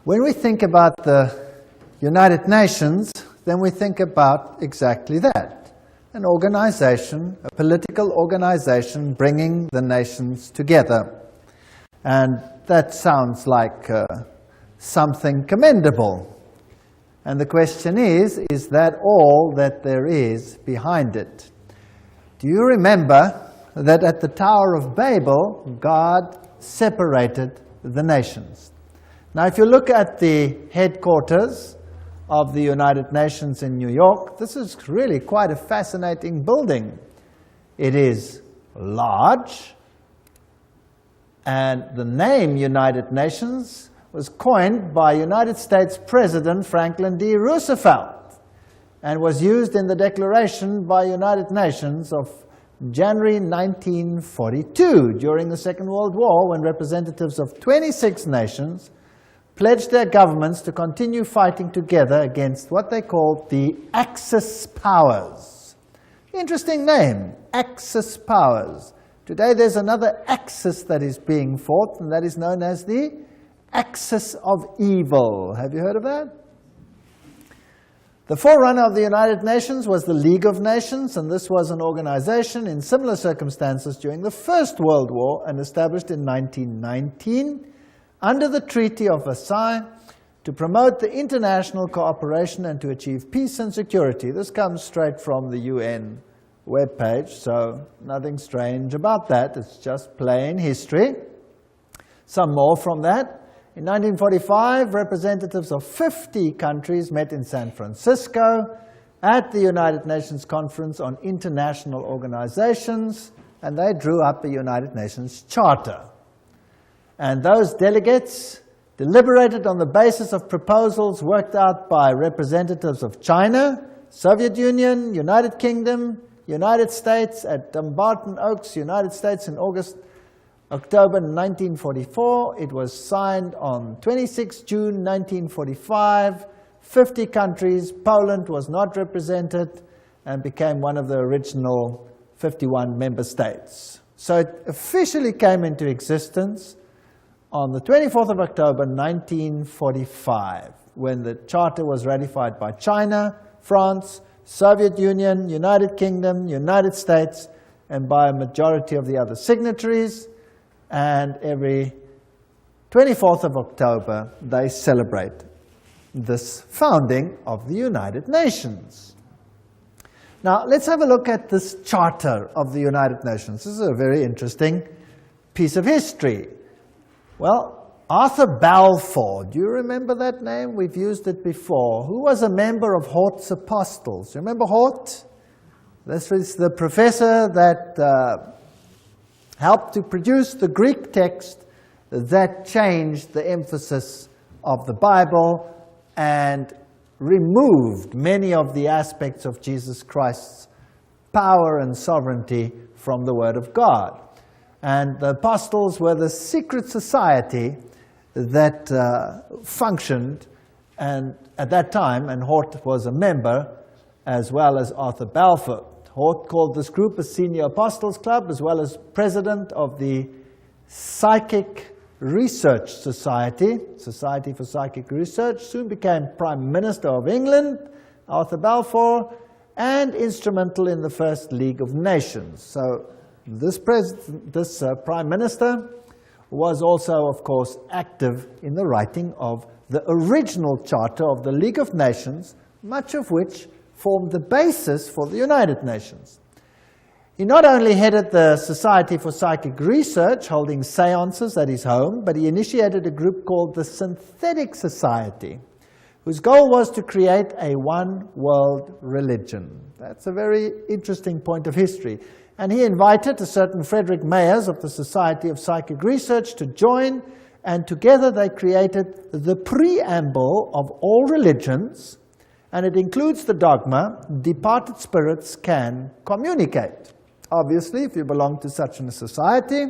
When we think about the United Nations, then we think about exactly that. An organization, a political organization bringing the nations together. And that sounds like something commendable. And the question is that all that there is behind it? Do you remember that at the Tower of Babel, God separated the nations? Now, if you look at the headquarters of the United Nations in New York, this is really quite a fascinating building. It is large, and the name United Nations was coined by United States President Franklin D. Roosevelt and was used in the Declaration by United Nations of January 1942 during the Second World War, when representatives of 26 nations pledged their governments to continue fighting together against what they called the Axis powers. Interesting name, Axis powers. Today there's another axis that is being fought, and that is known as the Axis of Evil. Have you heard of that? The forerunner of the United Nations was the League of Nations, and this was an organization in similar circumstances during the First World War and established in 1919 under the Treaty of Versailles to promote the international cooperation and to achieve peace and security. This comes straight from the UN webpage, so nothing strange about that. It's just plain history. Some more from that. In 1945, representatives of 50 countries met in San Francisco at the United Nations Conference on International Organizations, and they drew up a United Nations Charter. And those delegates deliberated on the basis of proposals worked out by representatives of China, Soviet Union, United Kingdom, United States at Dumbarton Oaks, United States in October 1944. It was signed on 26 June 1945. 50 countries. Poland was not represented and became one of the original 51 member states. So it officially came into existence on the 24th of October 1945, when the Charter was ratified by China, France, Soviet Union, United Kingdom, United States, and by a majority of the other signatories. And every 24th of October, they celebrate this founding of the United Nations. Now, let's have a look at this Charter of the United Nations. This is a very interesting piece of history. Well, Arthur Balfour, do you remember that name? We've used it before. Who was a member of Hort's Apostles? You remember Hort? This was the professor that helped to produce the Greek text that changed the emphasis of the Bible and removed many of the aspects of Jesus Christ's power and sovereignty from the Word of God. And the apostles were the secret society that functioned and at that time, and Hort was a member, as well as Arthur Balfour. Hort called this group a Senior Apostles Club, as well as president of the Psychic Research Society, Society for Psychic Research, soon became Prime Minister of England, Arthur Balfour, and instrumental in the First League of Nations. So this Prime Minister was also, of course, active in the writing of the original Charter of the League of Nations, much of which formed the basis for the United Nations. He not only headed the Society for Psychic Research, holding seances at his home, but he initiated a group called the Synthetic Society, whose goal was to create a one-world religion. That's a very interesting point of history. And he invited a certain Frederick Mayers of the Society of Psychic Research to join, and together they created the preamble of all religions, and it includes the dogma, departed spirits can communicate. Obviously, if you belong to such a society,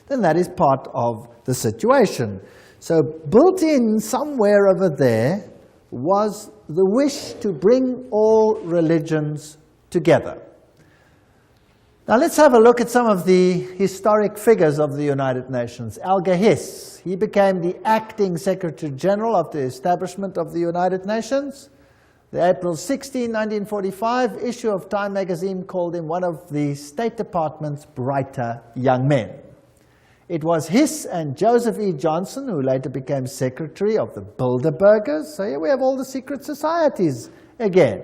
then that is part of the situation. So built in somewhere over there was the wish to bring all religions together. Now let's have a look at some of the historic figures of the United Nations. Alger Hiss, he became the acting Secretary General of the establishment of the United Nations. The April 16, 1945 issue of Time magazine called him one of the State Department's brighter young men. It was Hiss and Joseph E. Johnson who later became Secretary of the Bilderbergers. So here we have all the secret societies again,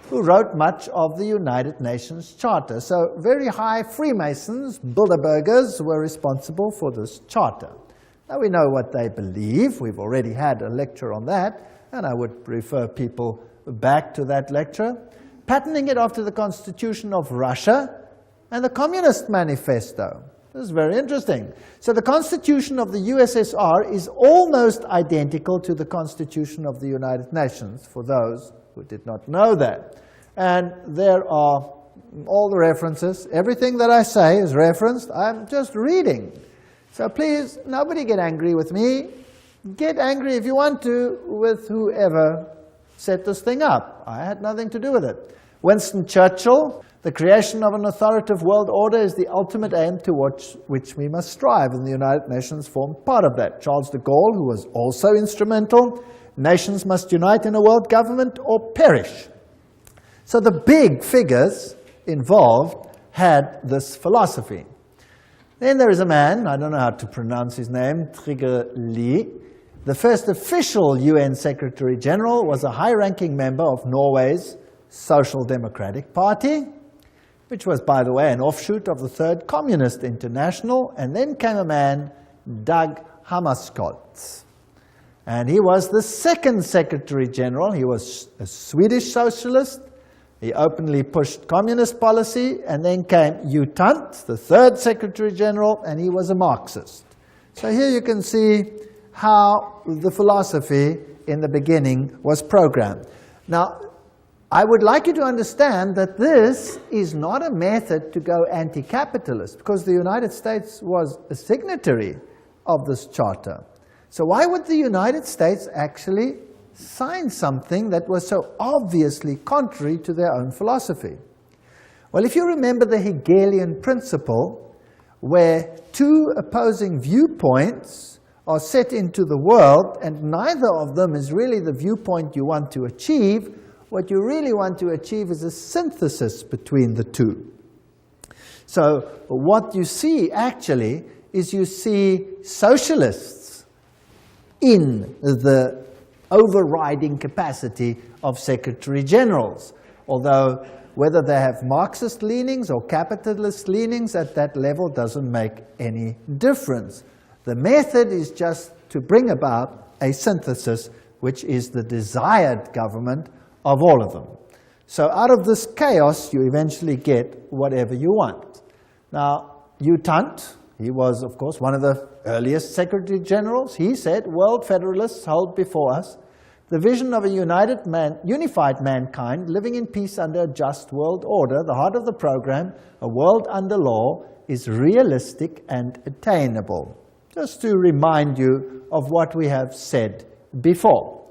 who wrote much of the United Nations Charter. So very high Freemasons, Bilderbergers, were responsible for this charter. Now we know what they believe. We've already had a lecture on that, and I would refer people back to that lecture. Patterning it after the Constitution of Russia and the Communist Manifesto. This is very interesting. So the Constitution of the USSR is almost identical to the Constitution of the United Nations, for those who did not know that. And there are all the references. Everything that I say is referenced. I'm just reading. So please, nobody get angry with me. Get angry if you want to with whoever set this thing up. I had nothing to do with it. Winston Churchill, the creation of an authoritative world order is the ultimate aim towards which we must strive, and the United Nations formed part of that. Charles de Gaulle, who was also instrumental, nations must unite in a world government or perish. So the big figures involved had this philosophy. Then there is a man, I don't know how to pronounce his name, Trygve Lie. The first official UN Secretary General was a high-ranking member of Norway's Social Democratic Party, which was, by the way, an offshoot of the Third Communist International. And then came a man, Dag Hammarskjöld. And he was the second Secretary General. He was a Swedish socialist. He openly pushed communist policy. And then came U Thant, the third Secretary General, and he was a Marxist. So here you can see how the philosophy in the beginning was programmed. Now, I would like you to understand that this is not a method to go anti-capitalist, because the United States was a signatory of this charter. So why would the United States actually sign something that was so obviously contrary to their own philosophy? Well, if you remember the Hegelian principle, where two opposing viewpoints are set into the world, and neither of them is really the viewpoint you want to achieve, what you really want to achieve is a synthesis between the two. So what you see actually is you see socialists in the overriding capacity of Secretary Generals. Although whether they have Marxist leanings or capitalist leanings at that level doesn't make any difference. The method is just to bring about a synthesis, which is the desired government of all of them. So out of this chaos, you eventually get whatever you want. Now, U Thant, he was, of course, one of the earliest Secretary Generals. He said, "World Federalists hold before us the vision of a unified mankind living in peace under a just world order. The heart of the program, a world under law, is realistic and attainable." Just to remind you of what we have said before.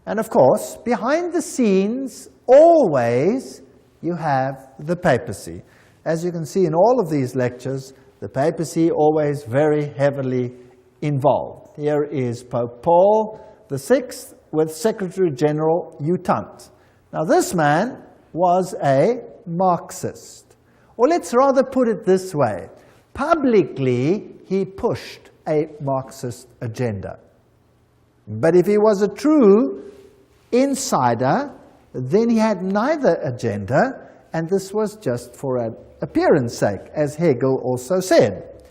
And of course, behind the scenes, always, you have the papacy. As you can see in all of these lectures, the papacy always very heavily involved. Here is Pope Paul VI with Secretary General U Thant. Now this man was a Marxist. Or let's rather put it this way. Publicly, he pushed a Marxist agenda. But if he was a true insider, then he had neither agenda, and this was just for an appearance sake, as Hegel also said.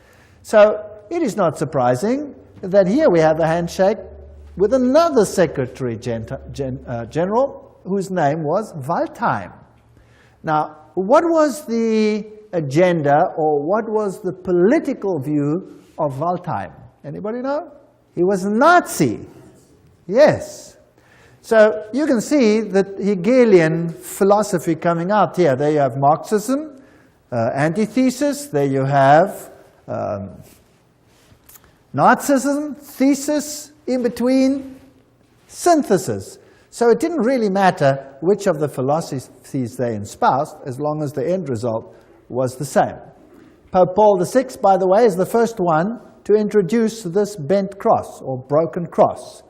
So it is not surprising that here we have a handshake with another Secretary General whose name was Waldheim. Now, what was the agenda, or what was the political view of Waldheim? Anybody know? He was a Nazi. Yes. So you can see the Hegelian philosophy coming out here. There you have Marxism, antithesis. There you have Nazism, thesis, in between, synthesis. So it didn't really matter which of the philosophies they espoused, as long as the end result was the same. Pope Paul VI, by the way, is the first one to introduce this bent cross or broken cross.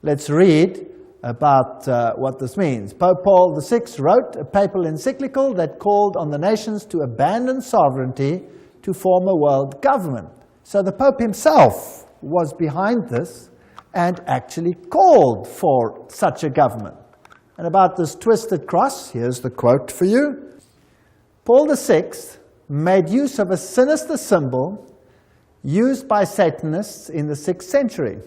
Let's read about what this means. Pope Paul VI wrote a papal encyclical that called on the nations to abandon sovereignty to form a world government. So the Pope himself was behind this and actually called for such a government. And about this twisted cross, here's the quote for you. Paul VI made use of a sinister symbol used by Satanists in the 6th century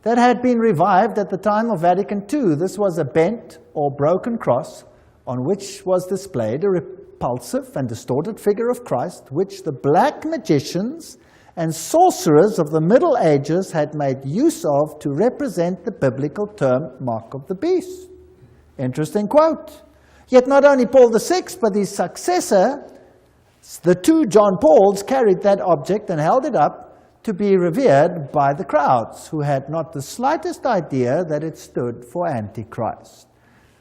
that had been revived at the time of Vatican II. This was a bent or broken cross on which was displayed a repulsive and distorted figure of Christ, which the black magicians and sorcerers of the Middle Ages had made use of to represent the biblical term mark of the beast. Interesting quote. Yet not only Paul VI, but his successor, the two John Pauls, carried that object and held it up to be revered by the crowds, who had not the slightest idea that it stood for Antichrist.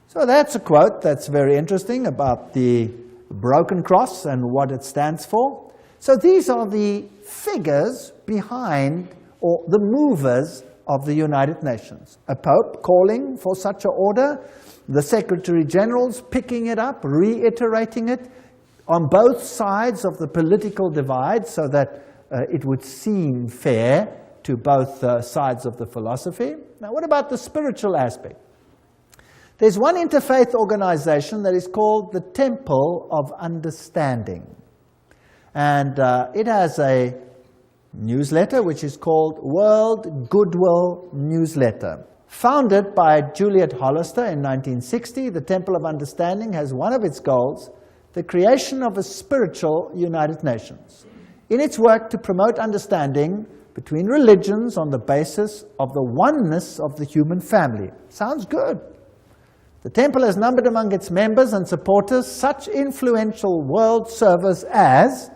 So that's a quote that's very interesting about the broken cross and what it stands for. So these are the figures behind, or the movers of the United Nations. A pope calling for such an order, the Secretary Generals picking it up, reiterating it on both sides of the political divide so that it would seem fair to both sides of the philosophy. Now, what about the spiritual aspect? There's one interfaith organization that is called the Temple of Understanding. And it has a newsletter which is called World Goodwill Newsletter. Founded by Juliet Hollister in 1960, the Temple of Understanding has one of its goals the creation of a spiritual United Nations. In its work to promote understanding between religions on the basis of the oneness of the human family. Sounds good. The Temple has numbered among its members and supporters such influential world servers as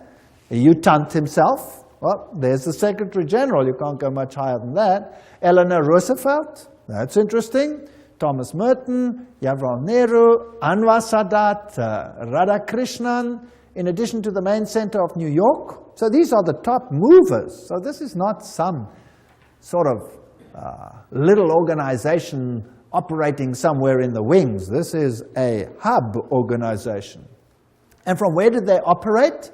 U Thant himself. Well, there's the Secretary General. You can't go much higher than that. Eleanor Roosevelt. That's interesting. Thomas Merton, Jawaharlal Nehru, Anwar Sadat, Radhakrishnan, in addition to the main center of New York. So these are the top movers. So this is not some sort of little organization operating somewhere in the wings. This is a hub organization. And from where did they operate?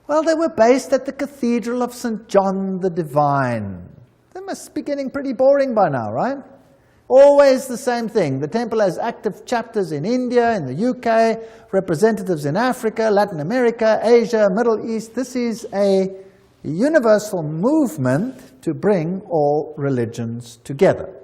Well, they were based at the Cathedral of St. John the Divine. That must be getting pretty boring by now, right? Always the same thing. The temple has active chapters in India, in the UK, representatives in Africa, Latin America, Asia, Middle East. This is a universal movement to bring all religions together.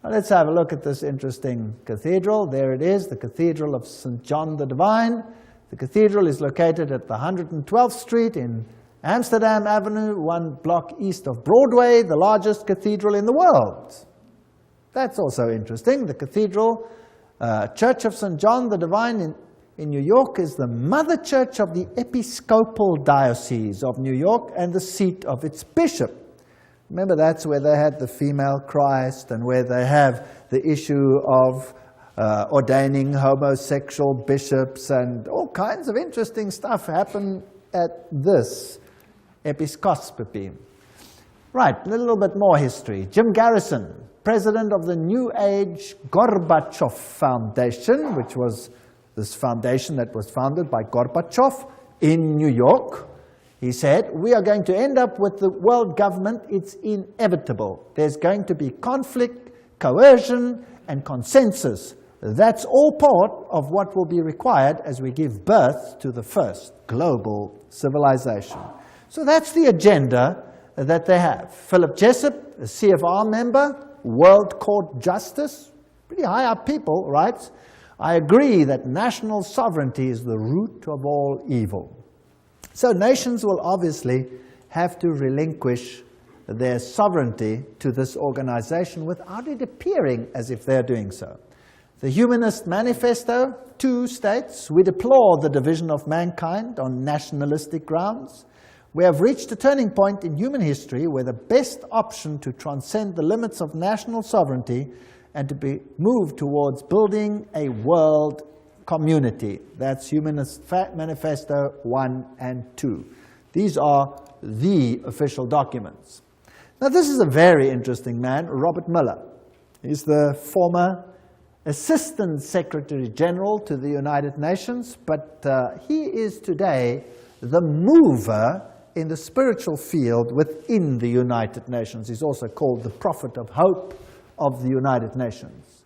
Now let's have a look at this interesting cathedral. There it is, the Cathedral of St. John the Divine. The cathedral is located at the 112th Street in Amsterdam Avenue, 1 block east of Broadway, the largest cathedral in the world. That's also interesting. The Cathedral Church of St. John the Divine in New York is the mother church of the Episcopal Diocese of New York and the seat of its bishop. Remember, that's where they had the female Christ and where they have the issue of ordaining homosexual bishops, and all kinds of interesting stuff happen at this episcopacy. Right, a little bit more history. Jim Garrison, president of the New Age Gorbachev Foundation, which was this foundation that was founded by Gorbachev in New York. He said, we are going to end up with the world government. It's inevitable. There's going to be conflict, coercion, and consensus. That's all part of what will be required as we give birth to the first global civilization. So that's the agenda that they have. Philip Jessup, a CFR member, World Court Justice, pretty high up people, writes, I agree that national sovereignty is the root of all evil. So nations will obviously have to relinquish their sovereignty to this organization without it appearing as if they're doing so. The Humanist Manifesto, 2 states, we deplore the division of mankind on nationalistic grounds. We have reached a turning point in human history where the best option to transcend the limits of national sovereignty and to be moved towards building a world community. That's Humanist Manifesto 1 and 2. These are the official documents. Now this is a very interesting man, Robert Mueller. He's the former Assistant Secretary General to the United Nations, but he is today the mover in the spiritual field within the United Nations. He's also called the Prophet of Hope of the United Nations.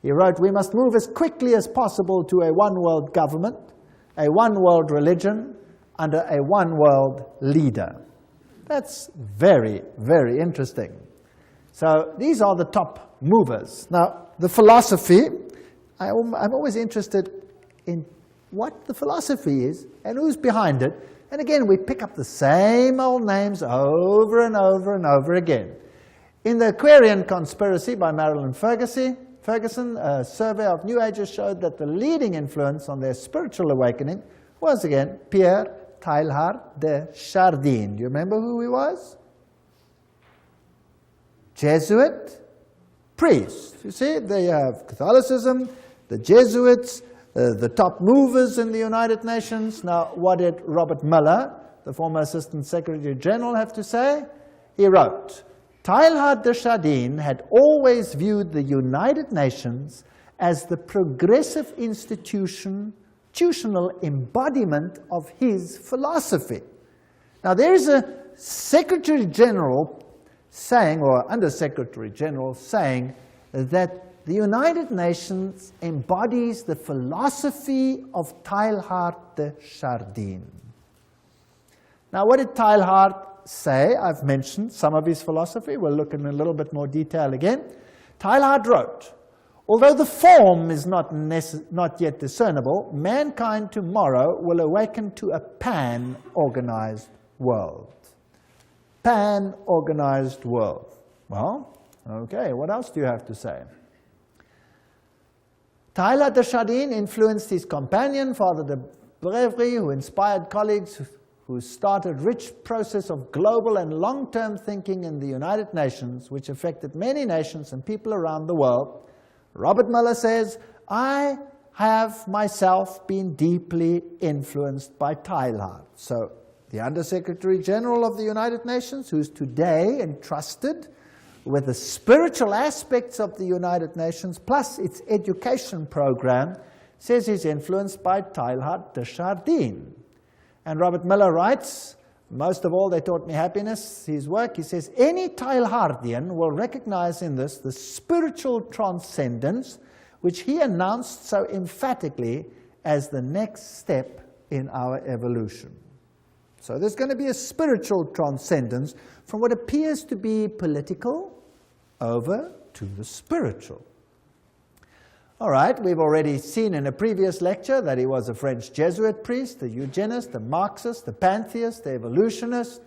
He wrote, "We must move as quickly as possible to a one-world government, a one-world religion, under a one-world leader." That's very, very interesting. So these are the top movers. Now, the philosophy, I'm always interested in what the philosophy is and who's behind it. And again, we pick up the same old names over and over and over again. In the Aquarian Conspiracy by Marilyn Ferguson, a survey of New Agers showed that the leading influence on their spiritual awakening was, again, Pierre Teilhard de Chardin. Do you remember who he was? Jesuit priest. You see, they have Catholicism, the Jesuits, the top movers in the United Nations. Now, what did Robert Mueller, the former Assistant Secretary General, have to say? He wrote, "Teilhard de Chardin had always viewed the United Nations as the progressive institutional embodiment of his philosophy." Now, there is a Secretary General saying, or Under Secretary General saying, that the United Nations embodies the philosophy of Teilhard de Chardin. Now, what did Teilhard say? I've mentioned some of his philosophy. We'll look in a little bit more detail again. Teilhard wrote, "Although the form is not yet discernible, mankind tomorrow will awaken to a pan-organized world." Pan-organized world. Well, okay, what else do you have to say? Teilhard de Chardin influenced his companion, Father de Brévry, who inspired colleagues who started rich process of global and long-term thinking in the United Nations, which affected many nations and people around the world. Robert Mueller says, "I have myself been deeply influenced by Teilhard." So the Under-Secretary General of the United Nations, who's today entrusted with the spiritual aspects of the United Nations, plus its education program, says he's influenced by Teilhard de Chardin. And Robert Mueller writes, "Most of all, they taught me happiness." His work, he says, "Any Teilhardian will recognize in this the spiritual transcendence which he announced so emphatically as the next step in our evolution." So there's going to be a spiritual transcendence from what appears to be political over to the spiritual. All right, we've already seen in a previous lecture that he was a French Jesuit priest, a eugenist, a Marxist, a pantheist, a evolutionist.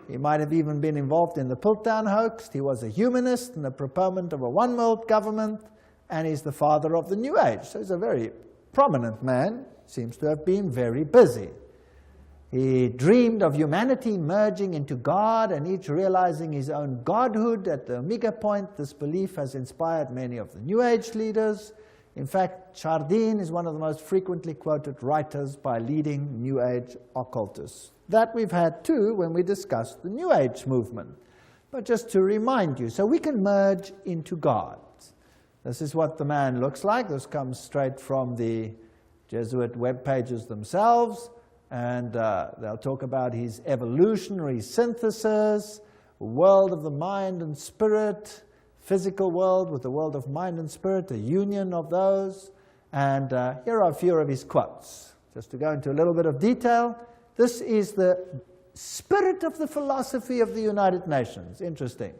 He might have even been involved in the Piltdown hoax. He was a humanist and a proponent of a one-world government, and he's the father of the New Age. So he's a very prominent man, seems to have been very busy. He dreamed of humanity merging into God and each realizing his own godhood at the Omega point. This belief has inspired many of the New Age leaders. In fact, Chardin is one of the most frequently quoted writers by leading New Age occultists. That we've had too when we discussed the New Age movement. But just to remind you, so we can merge into God. This is what the man looks like. This comes straight from the Jesuit web pages themselves. And they'll talk about his evolutionary synthesis, world of the mind and spirit, physical world with the world of mind and spirit, a union of those. And here are a few of his quotes. Just to go into a little bit of detail, this is the spirit of the philosophy of the United Nations. Interesting.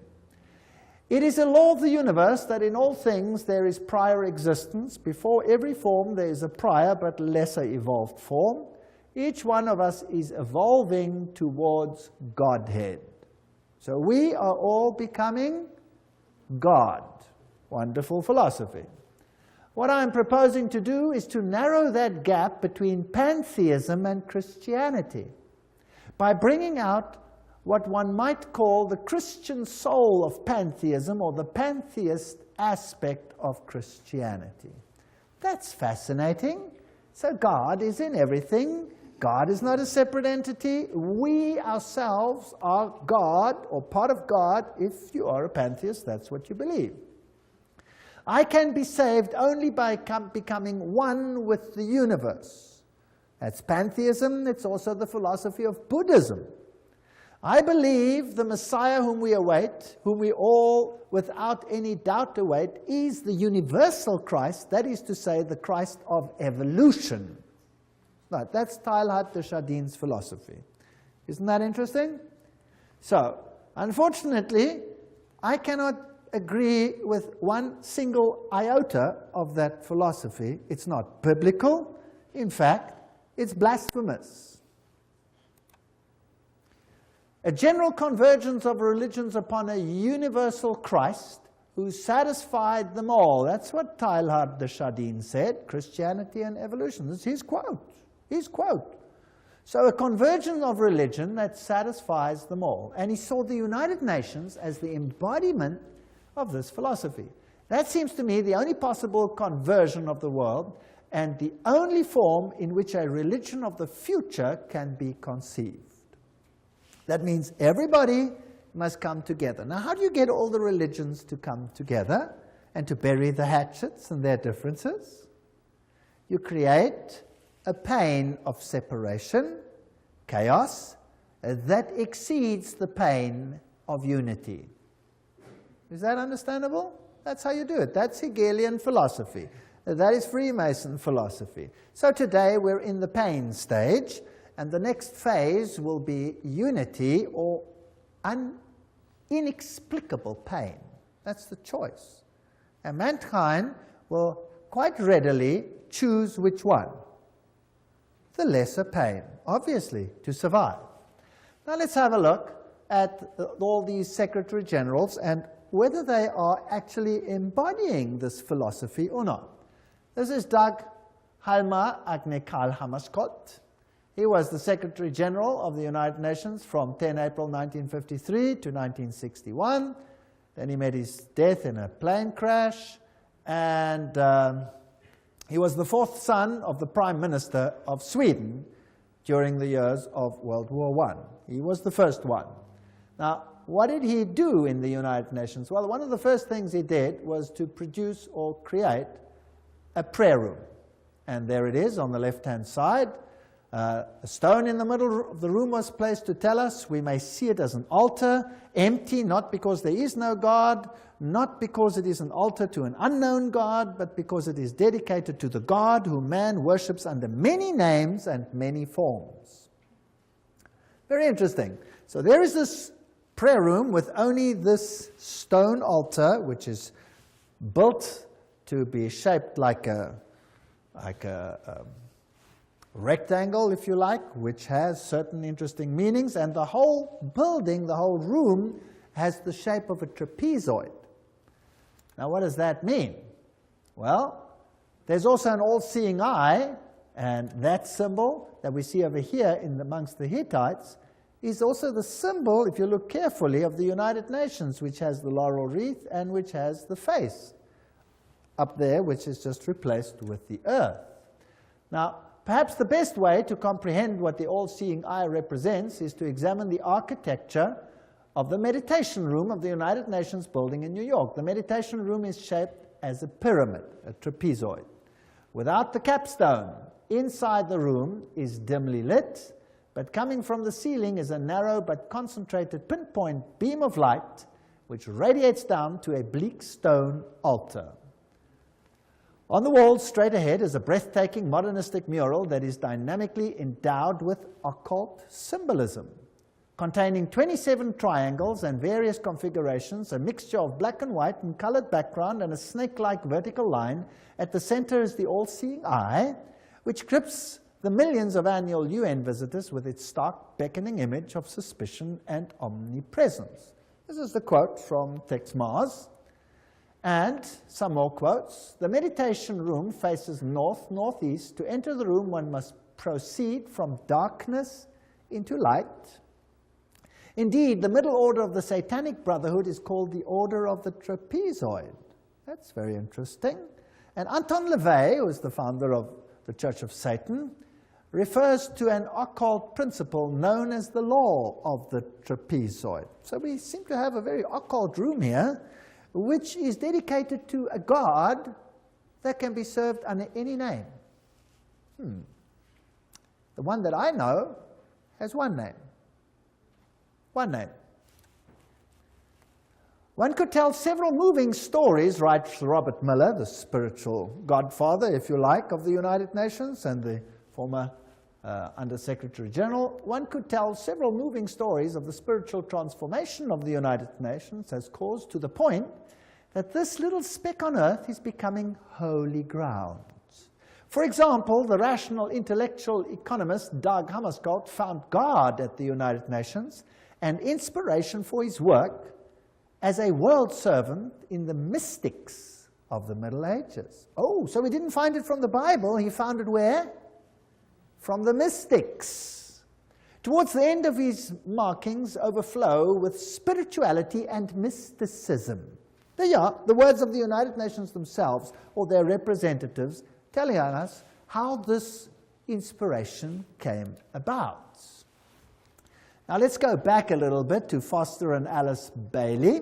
"It is a law of the universe that in all things there is prior existence. Before every form there is a prior but lesser evolved form. Each one of us is evolving towards Godhead." So we are all becoming God. Wonderful philosophy. What I'm proposing to do is to narrow that gap between pantheism and Christianity by bringing out what one might call the Christian soul of pantheism, or the pantheist aspect of Christianity. That's fascinating. So God is in everything. God is not a separate entity. We ourselves are God, or part of God. If you are a pantheist, that's what you believe. I can be saved only by becoming one with the universe. That's pantheism. It's also the philosophy of Buddhism. I believe the Messiah whom we await, whom we all without any doubt await, is the universal Christ, that is to say, the Christ of evolution. Right, that's Teilhard de Chardin's philosophy. Isn't that interesting? So, unfortunately, I cannot agree with one single iota of that philosophy. It's not biblical. In fact, it's blasphemous. A general convergence of religions upon a universal Christ who satisfied them all. That's what Teilhard de Chardin said, Christianity and evolution. This is his quote. His quote. So a convergence of religion that satisfies them all. And he saw the United Nations as the embodiment of this philosophy. That seems to me the only possible conversion of the world and the only form in which a religion of the future can be conceived. That means everybody must come together. Now, how do you get all the religions to come together and to bury the hatchets and their differences? You create a pain of separation, chaos, that exceeds the pain of unity. Is that understandable? That's how you do it. That's Hegelian philosophy. That is Freemason philosophy. So today we're in the pain stage, and the next phase will be unity or inexplicable pain. That's the choice. And mankind will quite readily choose which one. The lesser pain, obviously, to survive. Now let's have a look at all these Secretary Generals and whether they are actually embodying this philosophy or not. This is Dag Hjalmar Agne Hammarskjöld. He was the Secretary General of the United Nations from 10 April 1953 to 1961. Then he met his death in a plane crash, and he was the fourth son of the Prime Minister of Sweden during the years of World War I. He was the first one. Now, what did he do in the United Nations? Well, one of the first things he did was to produce or create a prayer room. And there it is on the left-hand side. A stone in the middle of the room was placed to tell us we may see it as an altar, empty, not because there is no God, not because it is an altar to an unknown God, but because it is dedicated to the God whom man worships under many names and many forms. Very interesting. So there is this prayer room with only this stone altar, which is built to be shaped like a rectangle, if you like, which has certain interesting meanings, and the whole building, the whole room, has the shape of a trapezoid. Now, what does that mean? Well, there's also an all-seeing eye, and that symbol that we see over here amongst the Hittites is also the symbol, if you look carefully, of the United Nations, which has the laurel wreath and which has the face up there, which is just replaced with the earth. Now, perhaps the best way to comprehend what the all-seeing eye represents is to examine the architecture of the meditation room of the United Nations building in New York. The meditation room is shaped as a pyramid, a trapezoid. Without the capstone, inside the room is dimly lit, but coming from the ceiling is a narrow but concentrated pinpoint beam of light which radiates down to a bleak stone altar. On the wall straight ahead is a breathtaking modernistic mural that is dynamically endowed with occult symbolism, containing 27 triangles and various configurations, a mixture of black and white and colored background and a snake-like vertical line. At the center is the all-seeing eye, which grips the millions of annual UN visitors with its stark, beckoning image of suspicion and omnipresence. This is the quote from Tex Mars. And some more quotes. The meditation room faces north-northeast. To enter the room, one must proceed from darkness into light. Indeed, the middle order of the Satanic Brotherhood is called the Order of the Trapezoid. That's very interesting. And Anton LaVey, who is the founder of the Church of Satan, refers to an occult principle known as the law of the trapezoid. So we seem to have a very occult room here, which is dedicated to a god that can be served under any name. The one that I know has one name. One name. One could tell several moving stories, writes Robert Miller, the spiritual godfather, if you like, of the United Nations and the former Under-Secretary General. One could tell several moving stories of the spiritual transformation of the United Nations has caused to the point that this little speck on earth is becoming holy ground. For example, the rational intellectual economist Dag Hammarskjöld found God at the United Nations and inspiration for his work as a world servant in the mystics of the Middle Ages. Oh, so he didn't find it from the Bible, he found it where? From the mystics. Towards the end of his markings overflow with spirituality and mysticism. There you are, the words of the United Nations themselves, or their representatives, telling us how this inspiration came about. Now let's go back a little bit to Foster and Alice Bailey.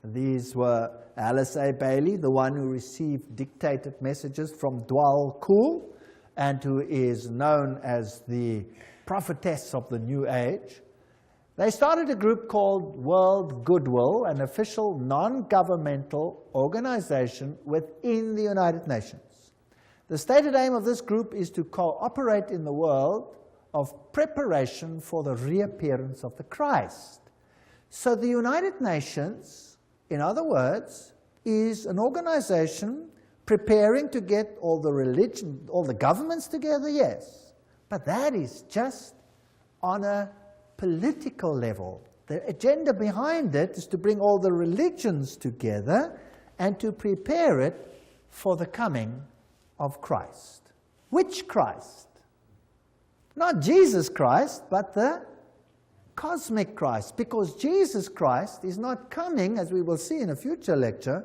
These were Alice A. Bailey, the one who received dictated messages from Dwal Kul and who is known as the prophetess of the New Age. They started a group called World Goodwill, an official non-governmental organization within the United Nations. The stated aim of this group is to cooperate in the world of preparation for the reappearance of the Christ. So the United Nations, in other words, is an organization preparing to get all the governments together, yes. But that is just on a political level. The agenda behind it is to bring all the religions together and to prepare it for the coming of Christ. Which Christ? Not Jesus Christ, but the cosmic Christ. Because Jesus Christ is not coming, as we will see in a future lecture,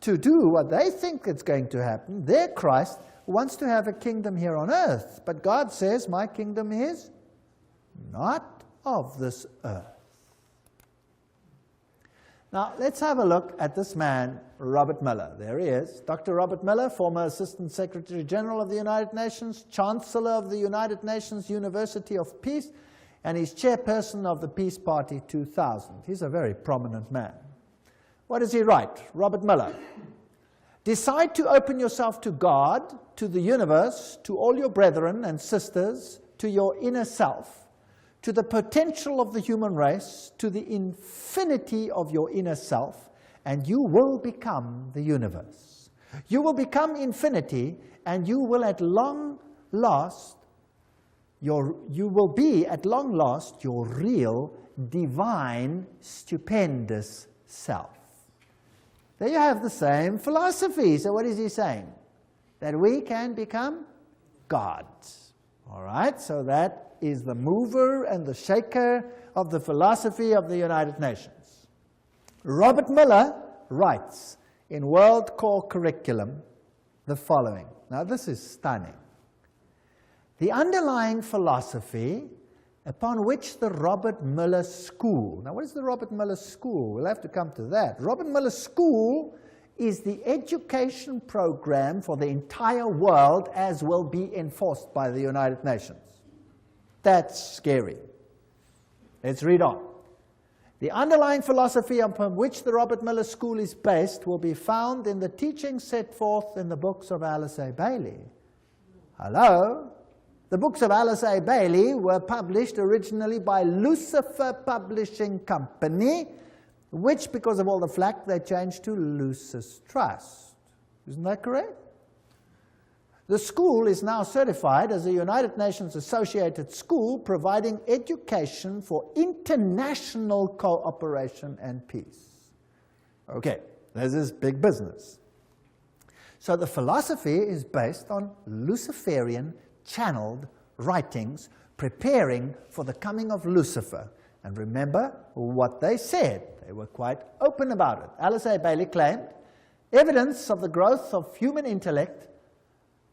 to do what they think is going to happen. Their Christ wants to have a kingdom here on earth. But God says, my kingdom is not of this earth. Now, let's have a look at this man, Robert Miller. There he is. Dr. Robert Miller, former Assistant Secretary General of the United Nations, Chancellor of the United Nations University of Peace, and he's chairperson of the Peace Party 2000. He's a very prominent man. What does he write? Robert Miller. Decide to open yourself to God, to the universe, to all your brethren and sisters, to your inner self, to the potential of the human race, to the infinity of your inner self, and you will become the universe. You will become infinity, and you will at long last, you will be at long last your real, divine, stupendous self. There you have the same philosophy. So what is he saying? That we can become gods. All right, so that is the mover and the shaker of the philosophy of the United Nations. Robert Miller writes in World Core Curriculum the following. Now this is stunning. The underlying philosophy upon which the Robert Miller School, now what is the Robert Miller School? We'll have to come to that. Robert Miller School is the education program for the entire world as will be enforced by the United Nations. That's scary. Let's read on. The underlying philosophy upon which the Robert Miller School is based will be found in the teachings set forth in the books of Alice A. Bailey. Hello? The books of Alice A. Bailey were published originally by Lucifer Publishing Company, which, because of all the flack, they changed to Lucis Trust. Isn't that correct? The school is now certified as a United Nations associated school providing education for international cooperation and peace. Okay, this is big business. So the philosophy is based on Luciferian channeled writings preparing for the coming of Lucifer. And remember what they said. They were quite open about it. Alice A. Bailey claimed evidence of the growth of human intellect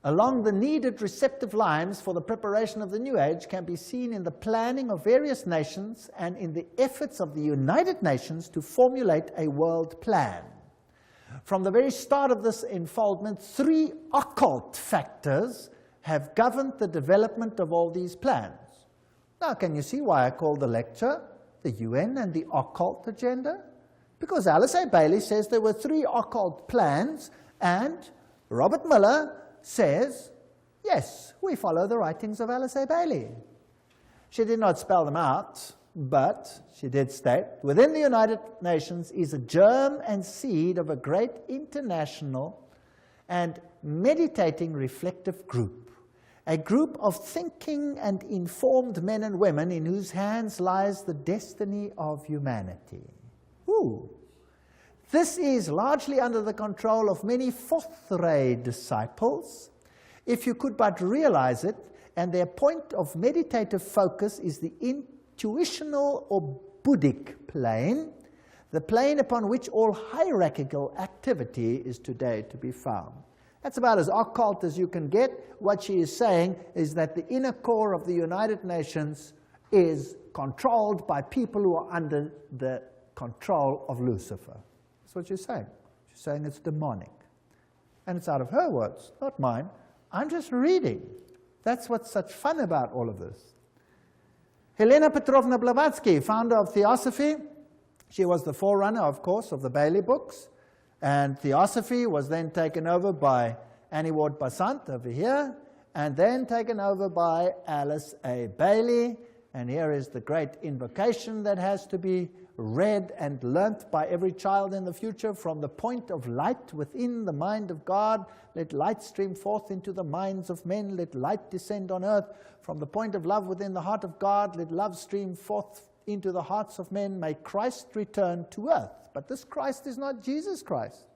along the needed receptive lines for the preparation of the New Age can be seen in the planning of various nations and in the efforts of the United Nations to formulate a world plan. From the very start of this unfoldment, 3 occult factors have governed the development of all these plans. Now, can you see why I call the lecture the UN and the Occult Agenda? Because Alice A. Bailey says there were 3 occult plans, and Robert Miller says, yes, we follow the writings of Alice A. Bailey. She did not spell them out, but she did state, within the United Nations is a germ and seed of a great international and meditating reflective group, a group of thinking and informed men and women in whose hands lies the destiny of humanity. Ooh. This is largely under the control of many fourth-ray disciples, if you could but realize it, and their point of meditative focus is the intuitional or Buddhic plane, the plane upon which all hierarchical activity is today to be found. That's about as occult as you can get. What she is saying is that the inner core of the United Nations is controlled by people who are under the control of Lucifer. That's what she's saying. She's saying it's demonic. And it's out of her words, not mine. I'm just reading. That's what's such fun about all of this. Helena Petrovna Blavatsky, founder of Theosophy. She was the forerunner, of course, of the Bailey books. And Theosophy was then taken over by Annie Ward Basant over here, and then taken over by Alice A. Bailey. And here is the great invocation that has to be read and learnt by every child in the future. From the point of light within the mind of God, let light stream forth into the minds of men, let light descend on earth. From the point of love within the heart of God, let love stream forth into the hearts of men. May Christ return to earth. But this Christ is not Jesus Christ.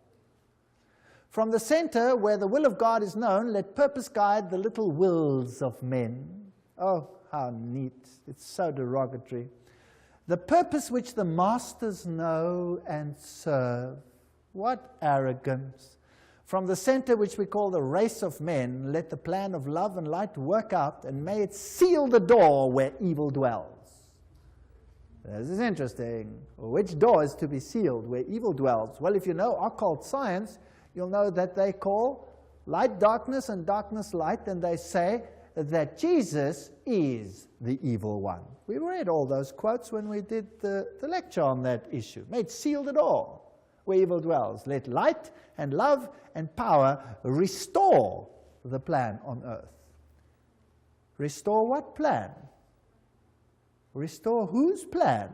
From the center where the will of God is known, let purpose guide the little wills of men. Oh, how neat. It's so derogatory. The purpose which the masters know and serve. What arrogance. From the center which we call the race of men, let the plan of love and light work out, and may it seal the door where evil dwells. This is interesting. Which door is to be sealed where evil dwells? Well, if you know occult science, you'll know that they call light darkness and darkness light, and they say that Jesus is the evil one. We read all those quotes when we did the lecture on that issue. May it seal the door where evil dwells. Let light and love and power restore the plan on earth. Restore what plan? Restore whose plan?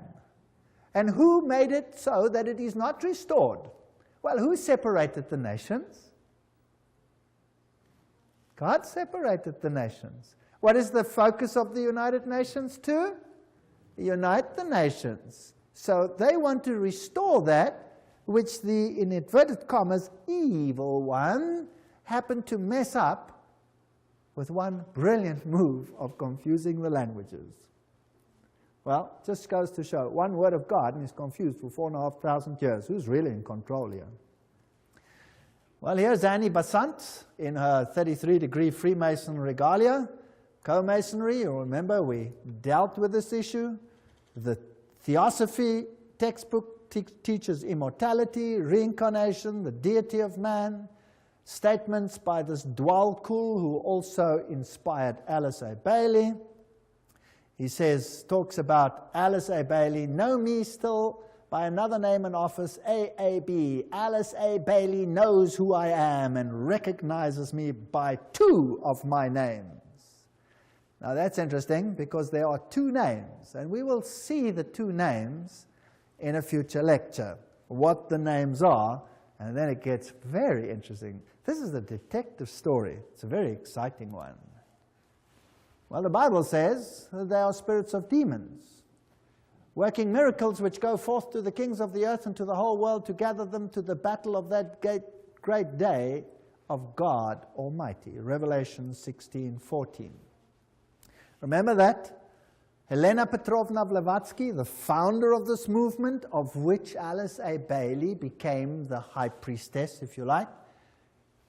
And who made it so that it is not restored? Well, who separated the nations? God separated the nations. What is the focus of the United Nations to? Unite the nations. So they want to restore that which the, in inverted commas, evil one happened to mess up with one brilliant move of confusing the languages. Well, just goes to show, one word of God and is confused for 4,500 years. Who's really in control here? Well, here's Annie Basant in her 33-degree Freemason regalia. Co-Masonry, you'll remember we dealt with this issue. The Theosophy textbook teaches immortality, reincarnation, the deity of man. Statements by this Dwalkul, who also inspired Alice A. Bailey. He talks about Alice A. Bailey, know me still by another name and office, AAB. Alice A. Bailey knows who I am and recognizes me by 2 of my names. Now that's interesting because there are 2 names, and we will see the 2 names in a future lecture, what the names are, and then it gets very interesting. This is a detective story. It's a very exciting one. Well, the Bible says that they are spirits of demons, working miracles which go forth to the kings of the earth and to the whole world to gather them to the battle of that great day of God Almighty. Revelation 16:14. Remember that? Helena Petrovna Blavatsky, the founder of this movement, of which Alice A. Bailey became the high priestess, if you like,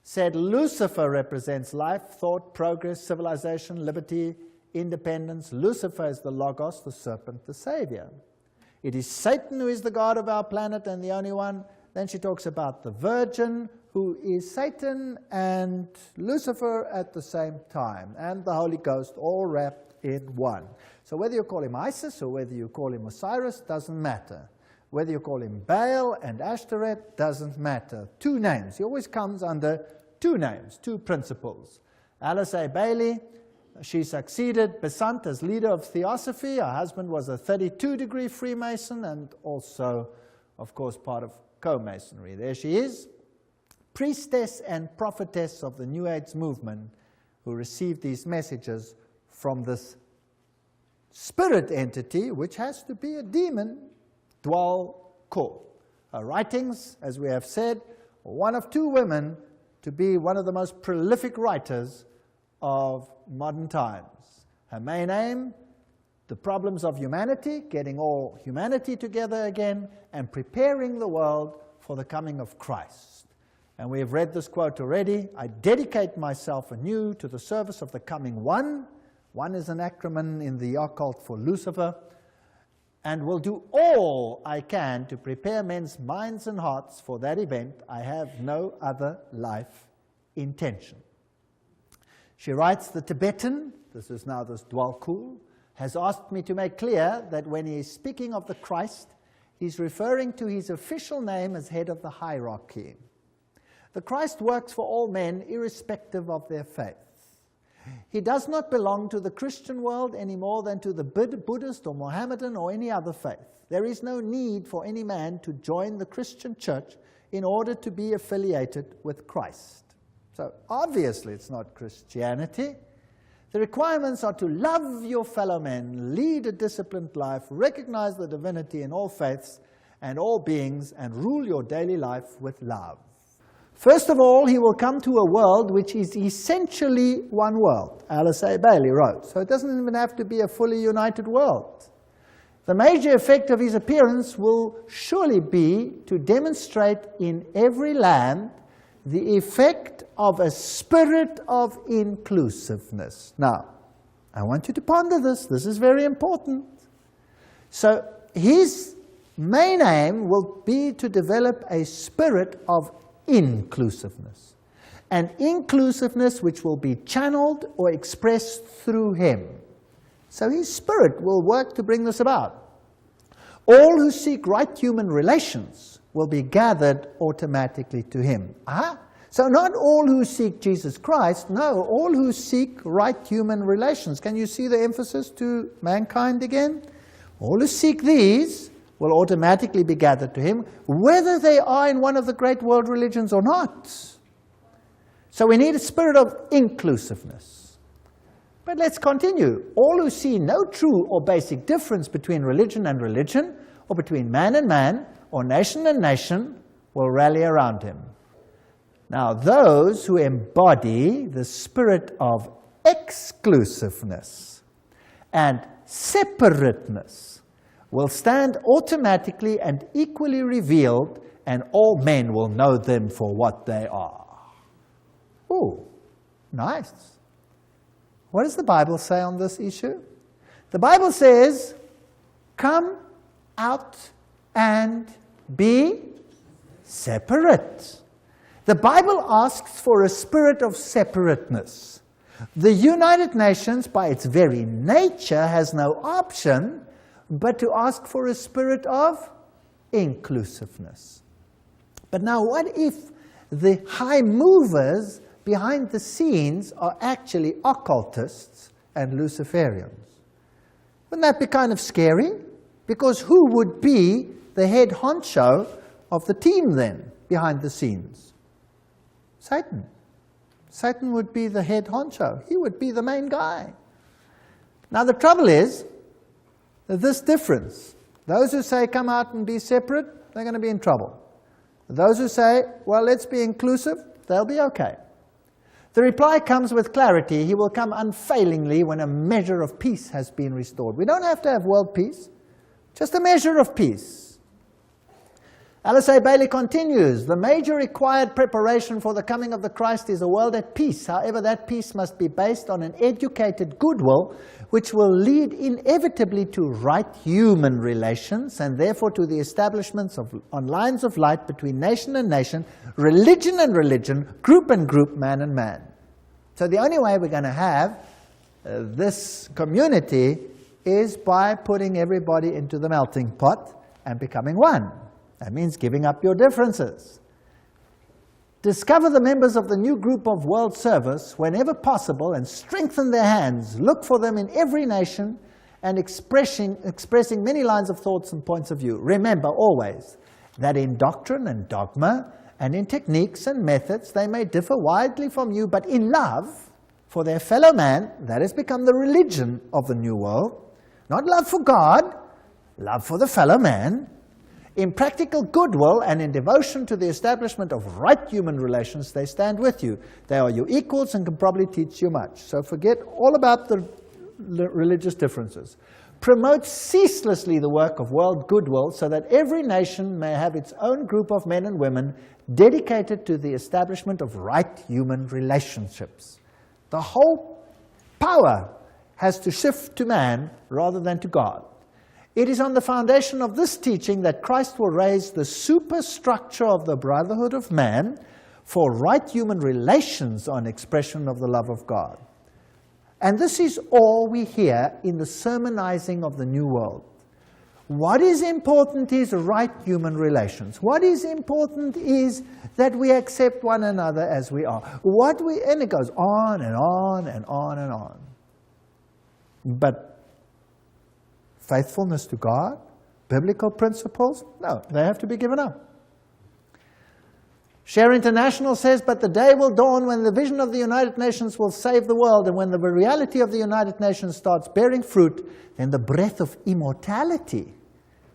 said Lucifer represents life, thought, progress, civilization, liberty, independence. Lucifer is the Logos, the serpent, the Savior. It is Satan who is the God of our planet and the only one. Then she talks about the Virgin, who is Satan and Lucifer at the same time, and the Holy Ghost, all wrapped in one. So whether you call him Isis or whether you call him Osiris, doesn't matter. Whether you call him Baal and Ashtoreth, doesn't matter. Two names. He always comes under two names, two principles. Alice A. Bailey, she succeeded Besant as leader of Theosophy. Her husband was a 32-degree Freemason and also, of course, part of co-Masonry. There she is, priestess and prophetess of the New Age movement, who received these messages from this spirit entity, which has to be a demon, Dwal Kor. Her writings, as we have said, are one of two women to be one of the most prolific writers of modern times. Her main aim, the problems of humanity, getting all humanity together again, and preparing the world for the coming of Christ. And we have read this quote already. I dedicate myself anew to the service of the coming One. One is an acronym in the occult for Lucifer. And will do all I can to prepare men's minds and hearts for that event. I have no other life intention. She writes, the Tibetan, this is now this Dwal Kor, has asked me to make clear that when he is speaking of the Christ, he's referring to his official name as head of the hierarchy. The Christ works for all men, irrespective of their faith. He does not belong to the Christian world any more than to the Buddhist or Mohammedan or any other faith. There is no need for any man to join the Christian church in order to be affiliated with Christ. So obviously it's not Christianity. The requirements are to love your fellow men, lead a disciplined life, recognize the divinity in all faiths and all beings, and rule your daily life with love. First of all, he will come to a world which is essentially one world, Alice A. Bailey wrote. So it doesn't even have to be a fully united world. The major effect of his appearance will surely be to demonstrate in every land the effect of a spirit of inclusiveness. Now, I want you to ponder this. This is very important. So his main aim will be to develop a spirit of inclusiveness. An inclusiveness which will be channeled or expressed through him. So his spirit will work to bring this about. All who seek right human relations will be gathered automatically to him. So not all who seek Jesus Christ, no, all who seek right human relations. Can you see the emphasis to mankind again? All who seek these will automatically be gathered to him, whether they are in one of the great world religions or not. So we need a spirit of inclusiveness. But let's continue. All who see no true or basic difference between religion and religion, or between man and man, or nation and nation, will rally around him. Now, those who embody the spirit of exclusiveness and separateness will stand automatically and equally revealed, and all men will know them for what they are. Ooh, nice. What does the Bible say on this issue? The Bible says, come out and be separate. The Bible asks for a spirit of separateness. The United Nations, by its very nature, has no option but to ask for a spirit of inclusiveness. But now, what if the high movers behind the scenes are actually occultists and Luciferians? Wouldn't that be kind of scary? Because who would be the head honcho of the team then, behind the scenes? Satan. Satan would be the head honcho. He would be the main guy. Now the trouble is, this difference. Those who say, come out and be separate, they're going to be in trouble. Those who say, well, let's be inclusive, they'll be okay. The reply comes with clarity. He will come unfailingly when a measure of peace has been restored. We don't have to have world peace, just a measure of peace. Alice A. Bailey continues, the major required preparation for the coming of the Christ is a world at peace. However, that peace must be based on an educated goodwill, which will lead inevitably to right human relations, and therefore to the establishment on lines of light between nation and nation, religion and religion, group and group, man and man. So the only way we're going to have this community is by putting everybody into the melting pot and becoming one. That means giving up your differences. Discover the members of the new group of world service whenever possible and strengthen their hands. Look for them in every nation and expressing many lines of thoughts and points of view. Remember always that in doctrine and dogma and in techniques and methods they may differ widely from you, but in love for their fellow man, that has become the religion of the new world. Not love for God, love for the fellow man. In practical goodwill and in devotion to the establishment of right human relations, they stand with you. They are your equals and can probably teach you much. So forget all about the religious differences. Promote ceaselessly the work of world goodwill so that every nation may have its own group of men and women dedicated to the establishment of right human relationships. The whole power has to shift to man rather than to God. It is on the foundation of this teaching that Christ will raise the superstructure of the brotherhood of man for right human relations on expression of the love of God. And this is all we hear in the sermonizing of the New World. What is important is right human relations. What is important is that we accept one another as we are. And it goes on and on and on and on. But faithfulness to God, biblical principles, no, they have to be given up. Share International says, but the day will dawn when the vision of the United Nations will save the world, and when the reality of the United Nations starts bearing fruit, then the breath of immortality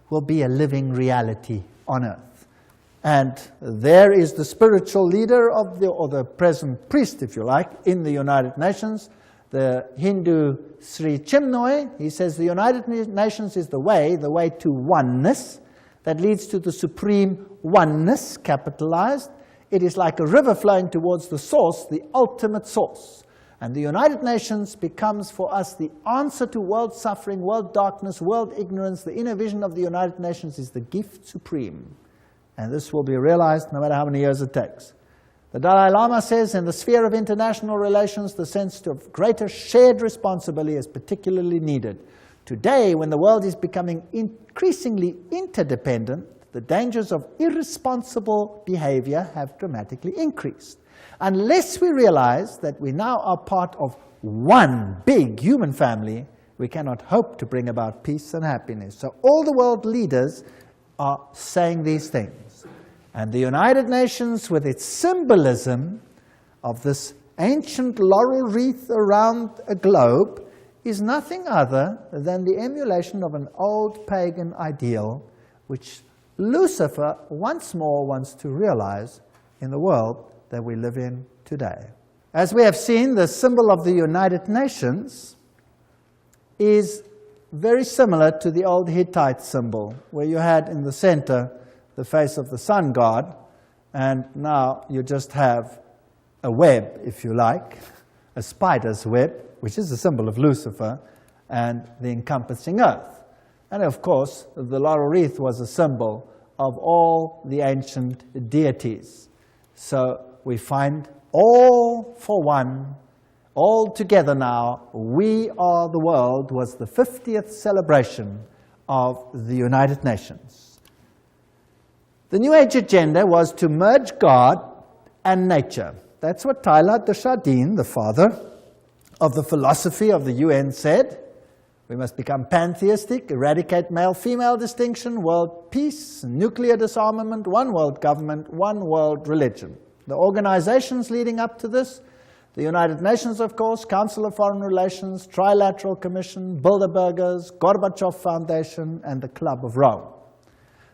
will be a living reality on earth. And there is the spiritual leader of or the present priest, if you like, in the United Nations, the Hindu Sri Chinmoy. He says the United Nations is the way to oneness that leads to the supreme oneness, capitalized. It is like a river flowing towards the source, the ultimate source. And the United Nations becomes for us the answer to world suffering, world darkness, world ignorance. The inner vision of the United Nations is the gift supreme. And this will be realized no matter how many years it takes. The Dalai Lama says, in the sphere of international relations, the sense of greater shared responsibility is particularly needed. Today, when the world is becoming increasingly interdependent, the dangers of irresponsible behavior have dramatically increased. Unless we realize that we now are part of one big human family, we cannot hope to bring about peace and happiness. So all the world leaders are saying these things. And the United Nations, with its symbolism of this ancient laurel wreath around a globe, is nothing other than the emulation of an old pagan ideal, which Lucifer once more wants to realize in the world that we live in today. As we have seen, the symbol of the United Nations is very similar to the old Hittite symbol, where you had in the center the face of the sun god, and now you just have a web, if you like, a spider's web, which is the symbol of Lucifer, and the encompassing earth. And of course, the laurel wreath was a symbol of all the ancient deities. So we find all for one, all together now, we are the world, was the 50th celebration of the United Nations. The New Age agenda was to merge God and nature. That's what Teilhard de Chardin, the father of the philosophy of the UN, said. We must become pantheistic, eradicate male-female distinction, world peace, nuclear disarmament, one world government, one world religion. The organizations leading up to this, the United Nations, of course, Council of Foreign Relations, Trilateral Commission, Bilderbergers, Gorbachev Foundation, and the Club of Rome.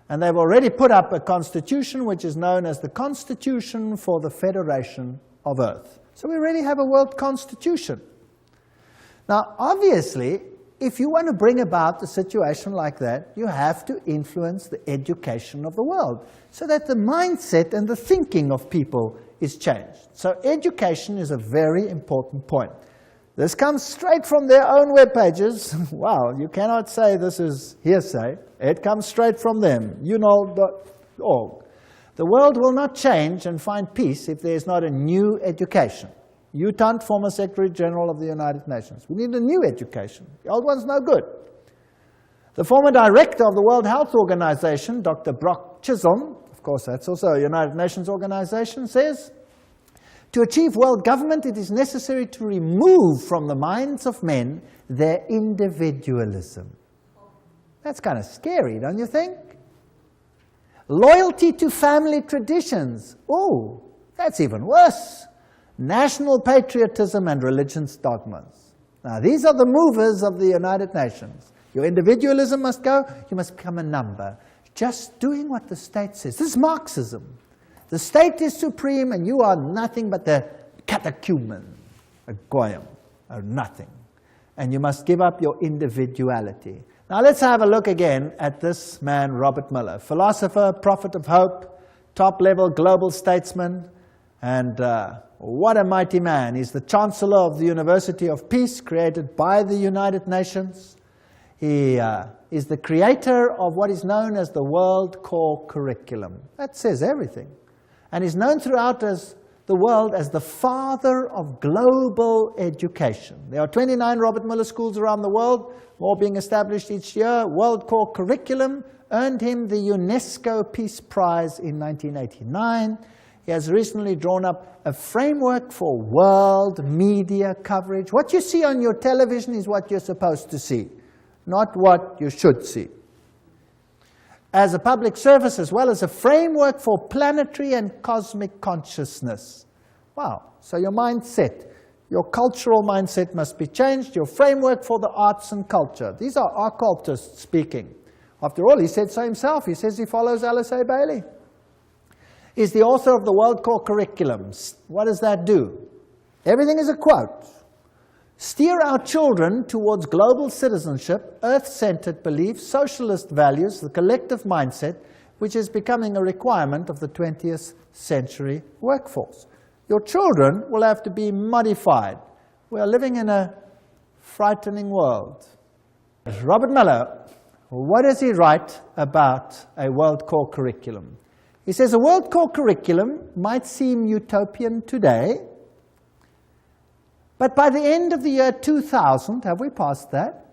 And they've already put up a constitution which is known as the Constitution for the Federation of Earth. So we already have a world constitution. Now, obviously, if you want to bring about a situation like that, you have to influence the education of the world so that the mindset and the thinking of people is changed. So education is a very important point. This comes straight from their own web pages. Wow, you cannot say this is hearsay. It comes straight from them, UNOL.org. The world will not change and find peace if there is not a new education. Utant, former Secretary General of the United Nations. We need a new education. The old one's no good. The former director of the World Health Organization, Dr. Brock Chisholm, of course that's also a United Nations organization, says, to achieve world government, it is necessary to remove from the minds of men their individualism. That's kind of scary, don't you think? Loyalty to family traditions. Oh, that's even worse. National patriotism and religion's dogmas. Now, these are the movers of the United Nations. Your individualism must go. You must become a number. Just doing what the state says. This is Marxism. The state is supreme and you are nothing but the catechumen, a goyim, or nothing. And you must give up your individuality. Now let's have a look again at this man, Robert Miller. Philosopher, prophet of hope, top-level global statesman, and what a mighty man. He's the Chancellor of the University of Peace, created by the United Nations. He is the creator of what is known as the World Core Curriculum. That says everything. And he's known throughout the world as the father of global education. There are 29 Robert Miller schools around the world, more being established each year. World Core Curriculum earned him the UNESCO Peace Prize in 1989. He has recently drawn up a framework for world media coverage. What you see on your television is what you're supposed to see, not what you should see. As a public service, as well as a framework for planetary and cosmic consciousness. Wow, so your mindset, your cultural mindset must be changed, your framework for the arts and culture. These are occultists speaking. After all, he said so himself. He says he follows Alice A. Bailey. He's the author of the World Core Curriculum. What does that do? Everything is a quote. Steer our children towards global citizenship, earth-centered beliefs, socialist values, the collective mindset, which is becoming a requirement of the 20th century workforce. Your children will have to be modified. We are living in a frightening world. Robert Miller, what does he write about a World Core Curriculum? He says a World Core Curriculum might seem utopian today, but by the end of the year 2000, have we passed that?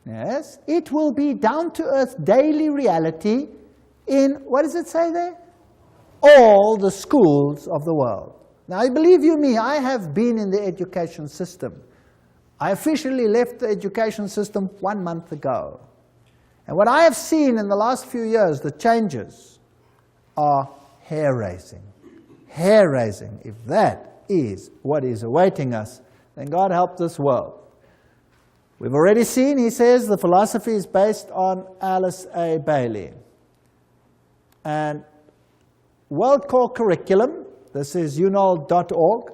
Yes. It will be down-to-earth daily reality in, what does it say there? All the schools of the world. Now, believe you me, I have been in the education system. I officially left the education system 1 month ago. And what I have seen in the last few years, the changes are hair-raising. Hair-raising. If that is what is awaiting us, then God help this world. We've already seen, he says, the philosophy is based on Alice A. Bailey. And World Core Curriculum, this is UNOL.org,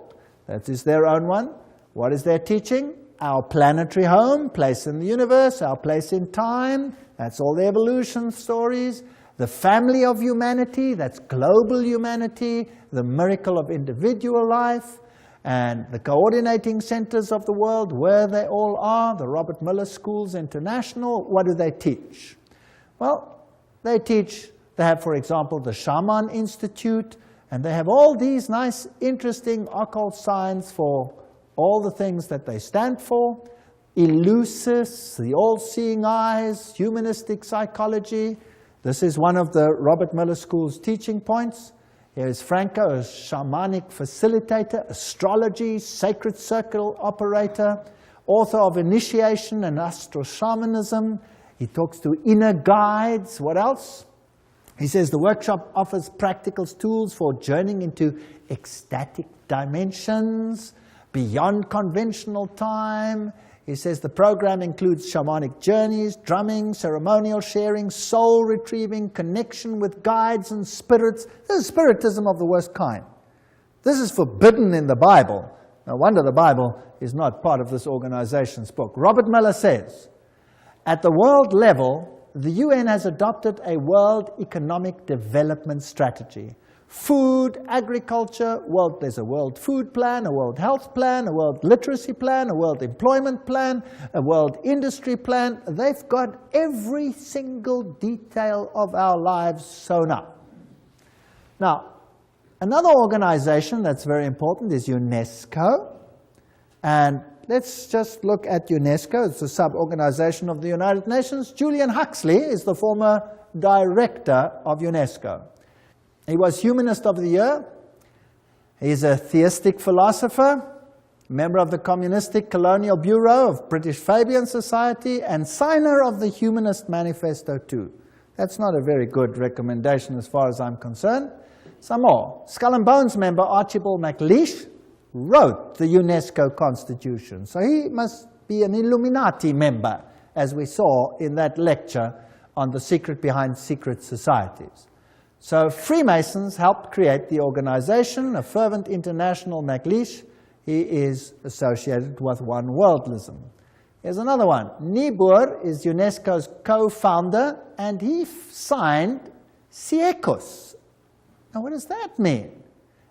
that is their own one. What is their teaching? Our planetary home, place in the universe, our place in time, that's all the evolution stories. The family of humanity, that's global humanity, the miracle of individual life, and the coordinating centers of the world, where they all are, the Robert Miller Schools International. What do they teach? Well, they have, for example, the Shaman Institute, and they have all these nice, interesting occult signs for all the things that they stand for. Eleusis, the all-seeing eyes, humanistic psychology. This is one of the Robert Miller School's teaching points. Here is Franco, a shamanic facilitator, astrology, sacred circle operator, author of Initiation and Astro-Shamanism. He talks to inner guides. What else? He says the workshop offers practical tools for journeying into ecstatic dimensions, beyond conventional time. He says the program includes shamanic journeys, drumming, ceremonial sharing, soul retrieving, connection with guides and spirits. This is spiritism of the worst kind. This is forbidden in the Bible, No wonder the Bible is not part of this organization's book. Robert Miller says, at the world level, the UN has adopted a world economic development strategy. Food, agriculture, there's a world food plan, a world health plan, a world literacy plan, a world employment plan, a world industry plan. They've got every single detail of our lives sewn up. Now, another organization that's very important is UNESCO. And let's just look at UNESCO. It's a sub-organization of the United Nations. Julian Huxley is the former director of UNESCO. He was Humanist of the Year. He's a theistic philosopher, member of the Communistic Colonial Bureau of British Fabian Society, and signer of the Humanist Manifesto too. That's not a very good recommendation as far as I'm concerned. Some more. Skull and Bones member Archibald MacLeish wrote the UNESCO Constitution. So he must be an Illuminati member, as we saw in that lecture on the secret behind secret societies. So Freemasons helped create the organization, a fervent international MacLeish. He is associated with One Worldism. Here's another one. Niebuhr is UNESCO's co-founder, and he signed Siecus. Now what does that mean?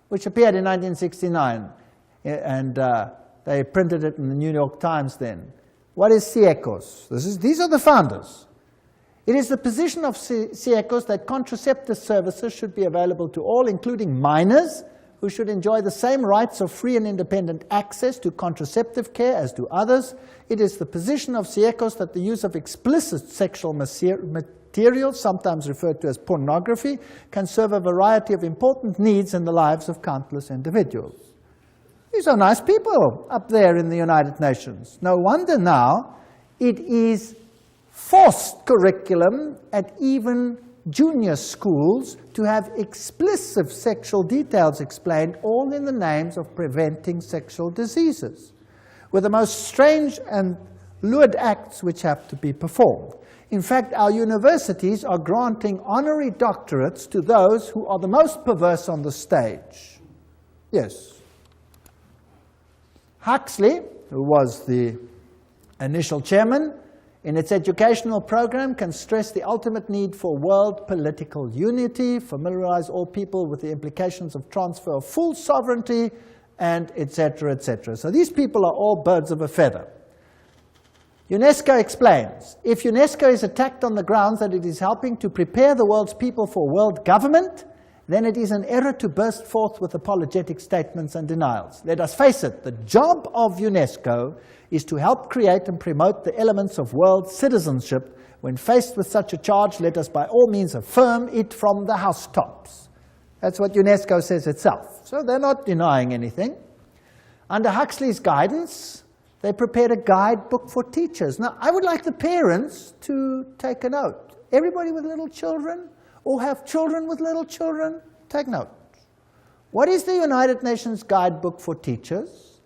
Which appeared in 1969, and they printed it in the New York Times then. What is Siecus? These are the founders. It is the position of Siecus that contraceptive services should be available to all, including minors, who should enjoy the same rights of free and independent access to contraceptive care as do others. It is the position of Siecus that the use of explicit sexual material, sometimes referred to as pornography, can serve a variety of important needs in the lives of countless individuals. These are nice people up there in the United Nations. No wonder now it is forced curriculum at even junior schools to have explicit sexual details explained, all in the names of preventing sexual diseases, with the most strange and lewd acts which have to be performed. In fact, our universities are granting honorary doctorates to those who are the most perverse on the stage. Yes. Huxley, who was the initial chairman, in its educational program can stress the ultimate need for world political unity, familiarize all people with the implications of transfer of full sovereignty, and etc., etc. So these people are all birds of a feather. UNESCO explains, if UNESCO is attacked on the grounds that it is helping to prepare the world's people for world government, then it is an error to burst forth with apologetic statements and denials. Let us face it, the job of UNESCO is to help create and promote the elements of world citizenship. When faced with such a charge, let us by all means affirm it from the housetops. That's what UNESCO says itself. So they're not denying anything. Under Huxley's guidance, they prepared a guidebook for teachers. Now, I would like the parents to take a note. Everybody with little children, or have children with little children, take note. What is the United Nations Guidebook for Teachers?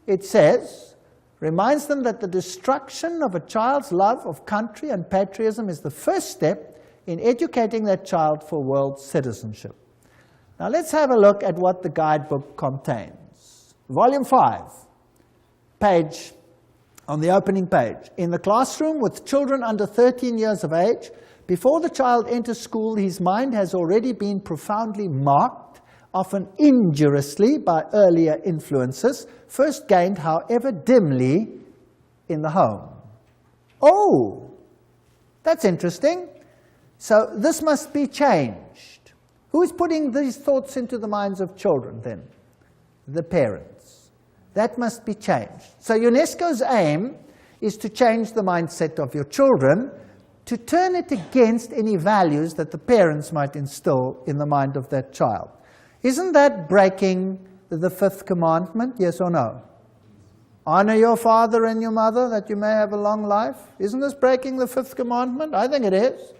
It says, reminds them that the destruction of a child's love of country and patriotism is the first step in educating that child for world citizenship. Now let's have a look at what the guidebook contains. Volume 5, page, on the opening page. In the classroom with children under 13 years of age, before the child enters school, his mind has already been profoundly marked, often injuriously by earlier influences, first gained, however dimly, in the home. Oh, that's interesting. So this must be changed. Who is putting these thoughts into the minds of children then? The parents. That must be changed. So UNESCO's aim is to change the mindset of your children, to turn it against any values that the parents might instill in the mind of that child. Isn't that breaking the fifth commandment, yes or no? Honor your father and your mother that you may have a long life. Isn't this breaking the fifth commandment? I think it is.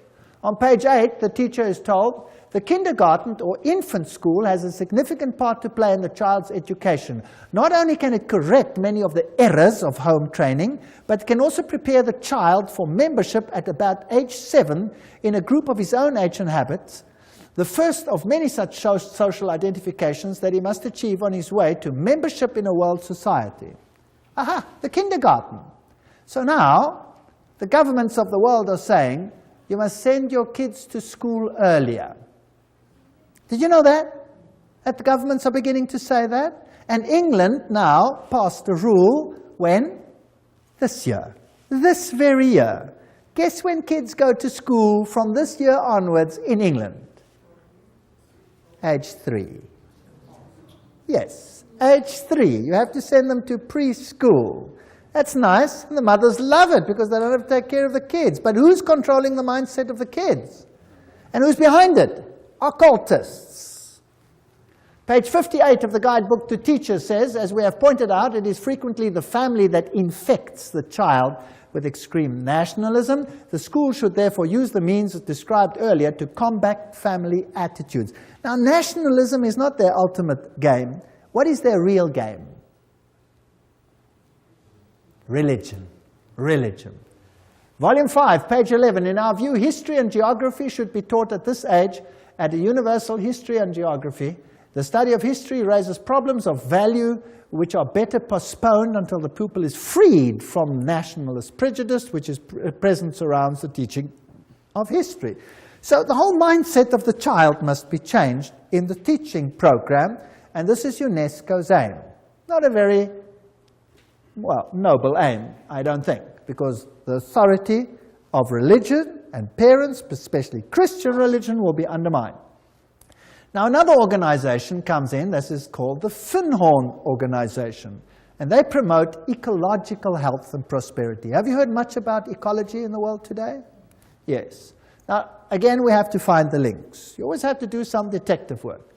On page 8, the teacher is told, the kindergarten or infant school has a significant part to play in the child's education. Not only can it correct many of the errors of home training, but can also prepare the child for membership at about age 7 in a group of his own age and habits. the first of many such social identifications that he must achieve on his way to membership in a world society. Aha, the kindergarten. So now, the governments of the world are saying, you must send your kids to school earlier. Did you know that? That the governments are beginning to say that? And England now passed a rule when? This year. This very year. Guess when kids go to school from this year onwards in England? Age 3. Yes, age 3. You have to send them to preschool. That's nice, and the mothers love it because they don't have to take care of the kids. But who's controlling the mindset of the kids? And who's behind it? Occultists. Page 58 of the Guidebook to Teachers says, as we have pointed out, it is frequently the family that infects the child with extreme nationalism. The school should therefore use the means described earlier to combat family attitudes. Now, nationalism is not their ultimate game. What is their real game? Religion. Religion. Volume 5, page 11. In our view, history and geography should be taught at this age at a universal history and geography. The study of history raises problems of value which are better postponed until the pupil is freed from nationalist prejudice, which is present surrounds the teaching of history. So the whole mindset of the child must be changed in the teaching program, and this is UNESCO's aim. Not a very, well, noble aim, I don't think, because the authority of religion and parents, especially Christian religion, will be undermined. Now another organization comes in, this is called the Finhorn Organization, and they promote ecological health and prosperity. Have you heard much about ecology in the world today? Yes. Now, again, we have to find the links. You always have to do some detective work.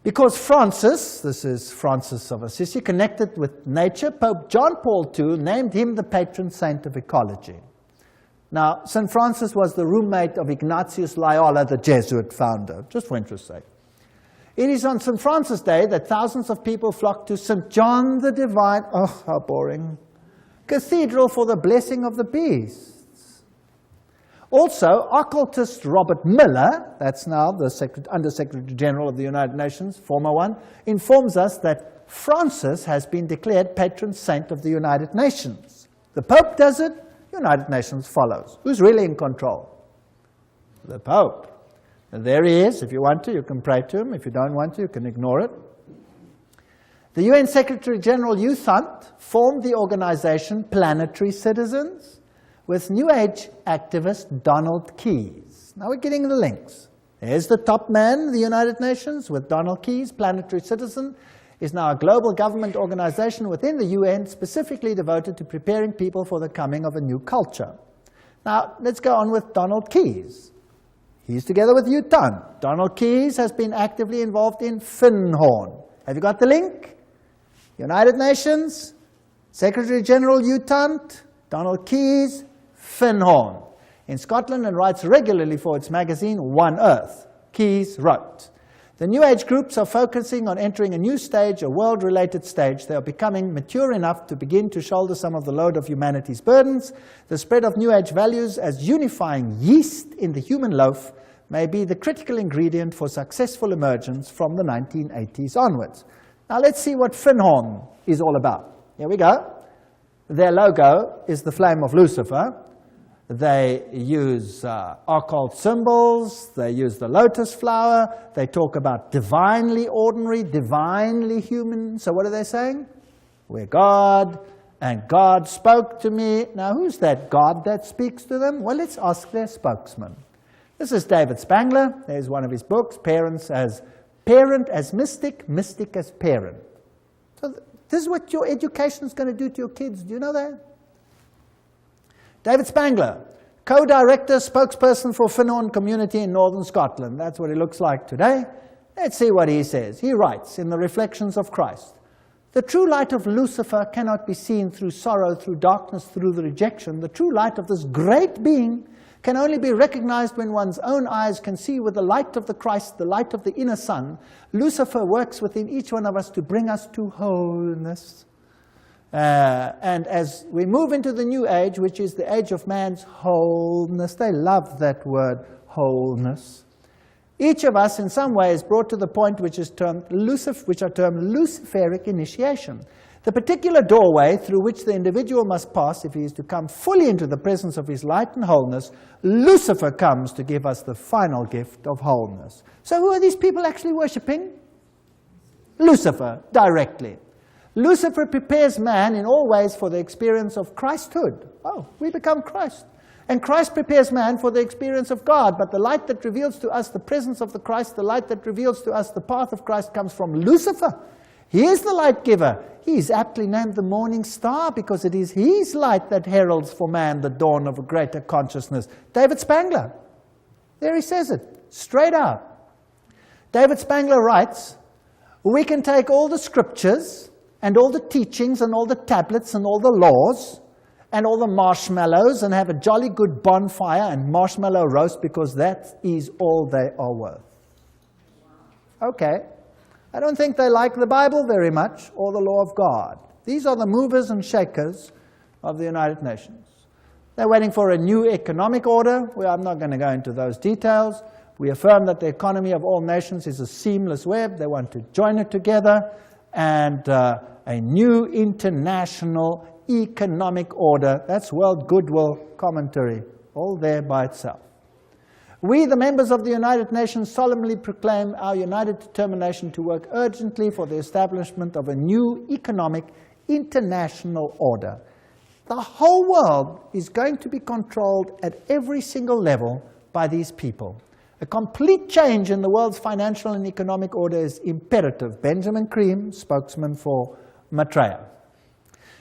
Because Francis, this is Francis of Assisi, connected with nature, Pope John Paul II named him the patron saint of ecology. Now, St. Francis was the roommate of Ignatius Loyola, the Jesuit founder, just for interest's sake. It is on St. Francis Day that thousands of people flock to St. John the Divine, oh, how boring, Cathedral for the blessing of the beasts. Also, occultist Robert Miller, that's now the Under-Secretary General of the United Nations, former one, informs us that Francis has been declared patron saint of the United Nations. The Pope does it, United Nations follows. Who's really in control? The Pope. And there he is. If you want to, you can pray to him. If you don't want to, you can ignore it. The UN Secretary General Youth Hunt formed the organization Planetary Citizens with New Age activist Donald Keyes. Now we're getting the links. There's the top man of the United Nations with Donald Keyes. Planetary Citizen is now a global government organization within the UN specifically devoted to preparing people for the coming of a new culture. Now, let's go on with Donald Keyes. He's together with Youth Hunt. Donald Keyes has been actively involved in Finhorn. Have you got the link? United Nations, Secretary General Youth Hunt, Donald Keyes, Finhorn. In Scotland and writes regularly for its magazine, One Earth. Keyes wrote, the New Age groups are focusing on entering a new stage, a world-related stage. They are becoming mature enough to begin to shoulder some of the load of humanity's burdens. The spread of New Age values as unifying yeast in the human loaf may be the critical ingredient for successful emergence from the 1980s onwards. Now let's see what Finhorn is all about. Here we go. Their logo is the flame of Lucifer. They use occult symbols, they use the lotus flower, they talk about divinely ordinary, divinely human. So what are they saying? We're God, and God spoke to me. Now who's that God that speaks to them? Well, let's ask their spokesman. This is David Spangler. There's one of his books, Parent as Mystic, Mystic as Parent. So this is what your education is going to do to your kids. Do you know that? David Spangler, co-director, spokesperson for Finhorn community in northern Scotland. That's what he looks like today. Let's see what he says. He writes in the Reflections of Christ, the true light of Lucifer cannot be seen through sorrow, through darkness, through the rejection. The true light of this great being can only be recognized when one's own eyes can see with the light of the Christ, the light of the inner sun. Lucifer works within each one of us to bring us to wholeness. And as we move into the new age, which is the age of man's wholeness, they love that word, wholeness. Each of us, in some way, is brought to the point which are termed Luciferic initiation. The particular doorway through which the individual must pass if he is to come fully into the presence of his light and wholeness, Lucifer comes to give us the final gift of wholeness. So who are these people actually worshipping? Lucifer, directly. Lucifer prepares man in all ways for the experience of Christhood. Oh, we become Christ. And Christ prepares man for the experience of God. But the light that reveals to us the presence of the Christ, the light that reveals to us the path of Christ comes from Lucifer. He is the light giver. He is aptly named the morning star because it is his light that heralds for man the dawn of a greater consciousness. David Spangler. There he says it, straight out. David Spangler writes, we can take all the scriptures and all the teachings and all the tablets and all the laws and all the marshmallows and have a jolly good bonfire and marshmallow roast because that is all they are worth. Okay. I don't think they like the Bible very much or the law of God. These are the movers and shakers of the United Nations. They're waiting for a new economic order. Well, I'm not going to go into those details. We affirm that the economy of all nations is a seamless web. They want to join it together. And a new international economic order. That's World Goodwill Commentary, all there by itself. We, the members of the United Nations, solemnly proclaim our united determination to work urgently for the establishment of a new economic international order. The whole world is going to be controlled at every single level by these people. A complete change in the world's financial and economic order is imperative. Benjamin Cream, spokesman for Maitreya.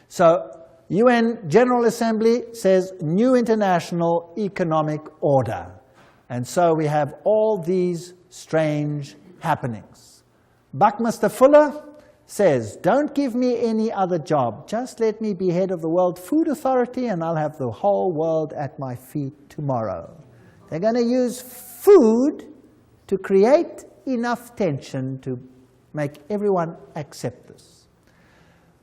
So, UN General Assembly says new international economic order. And so we have all these strange happenings. Buckminster Fuller says, don't give me any other job. Just let me be head of the World Food Authority and I'll have the whole world at my feet tomorrow. They're going to use food to create enough tension to make everyone accept this.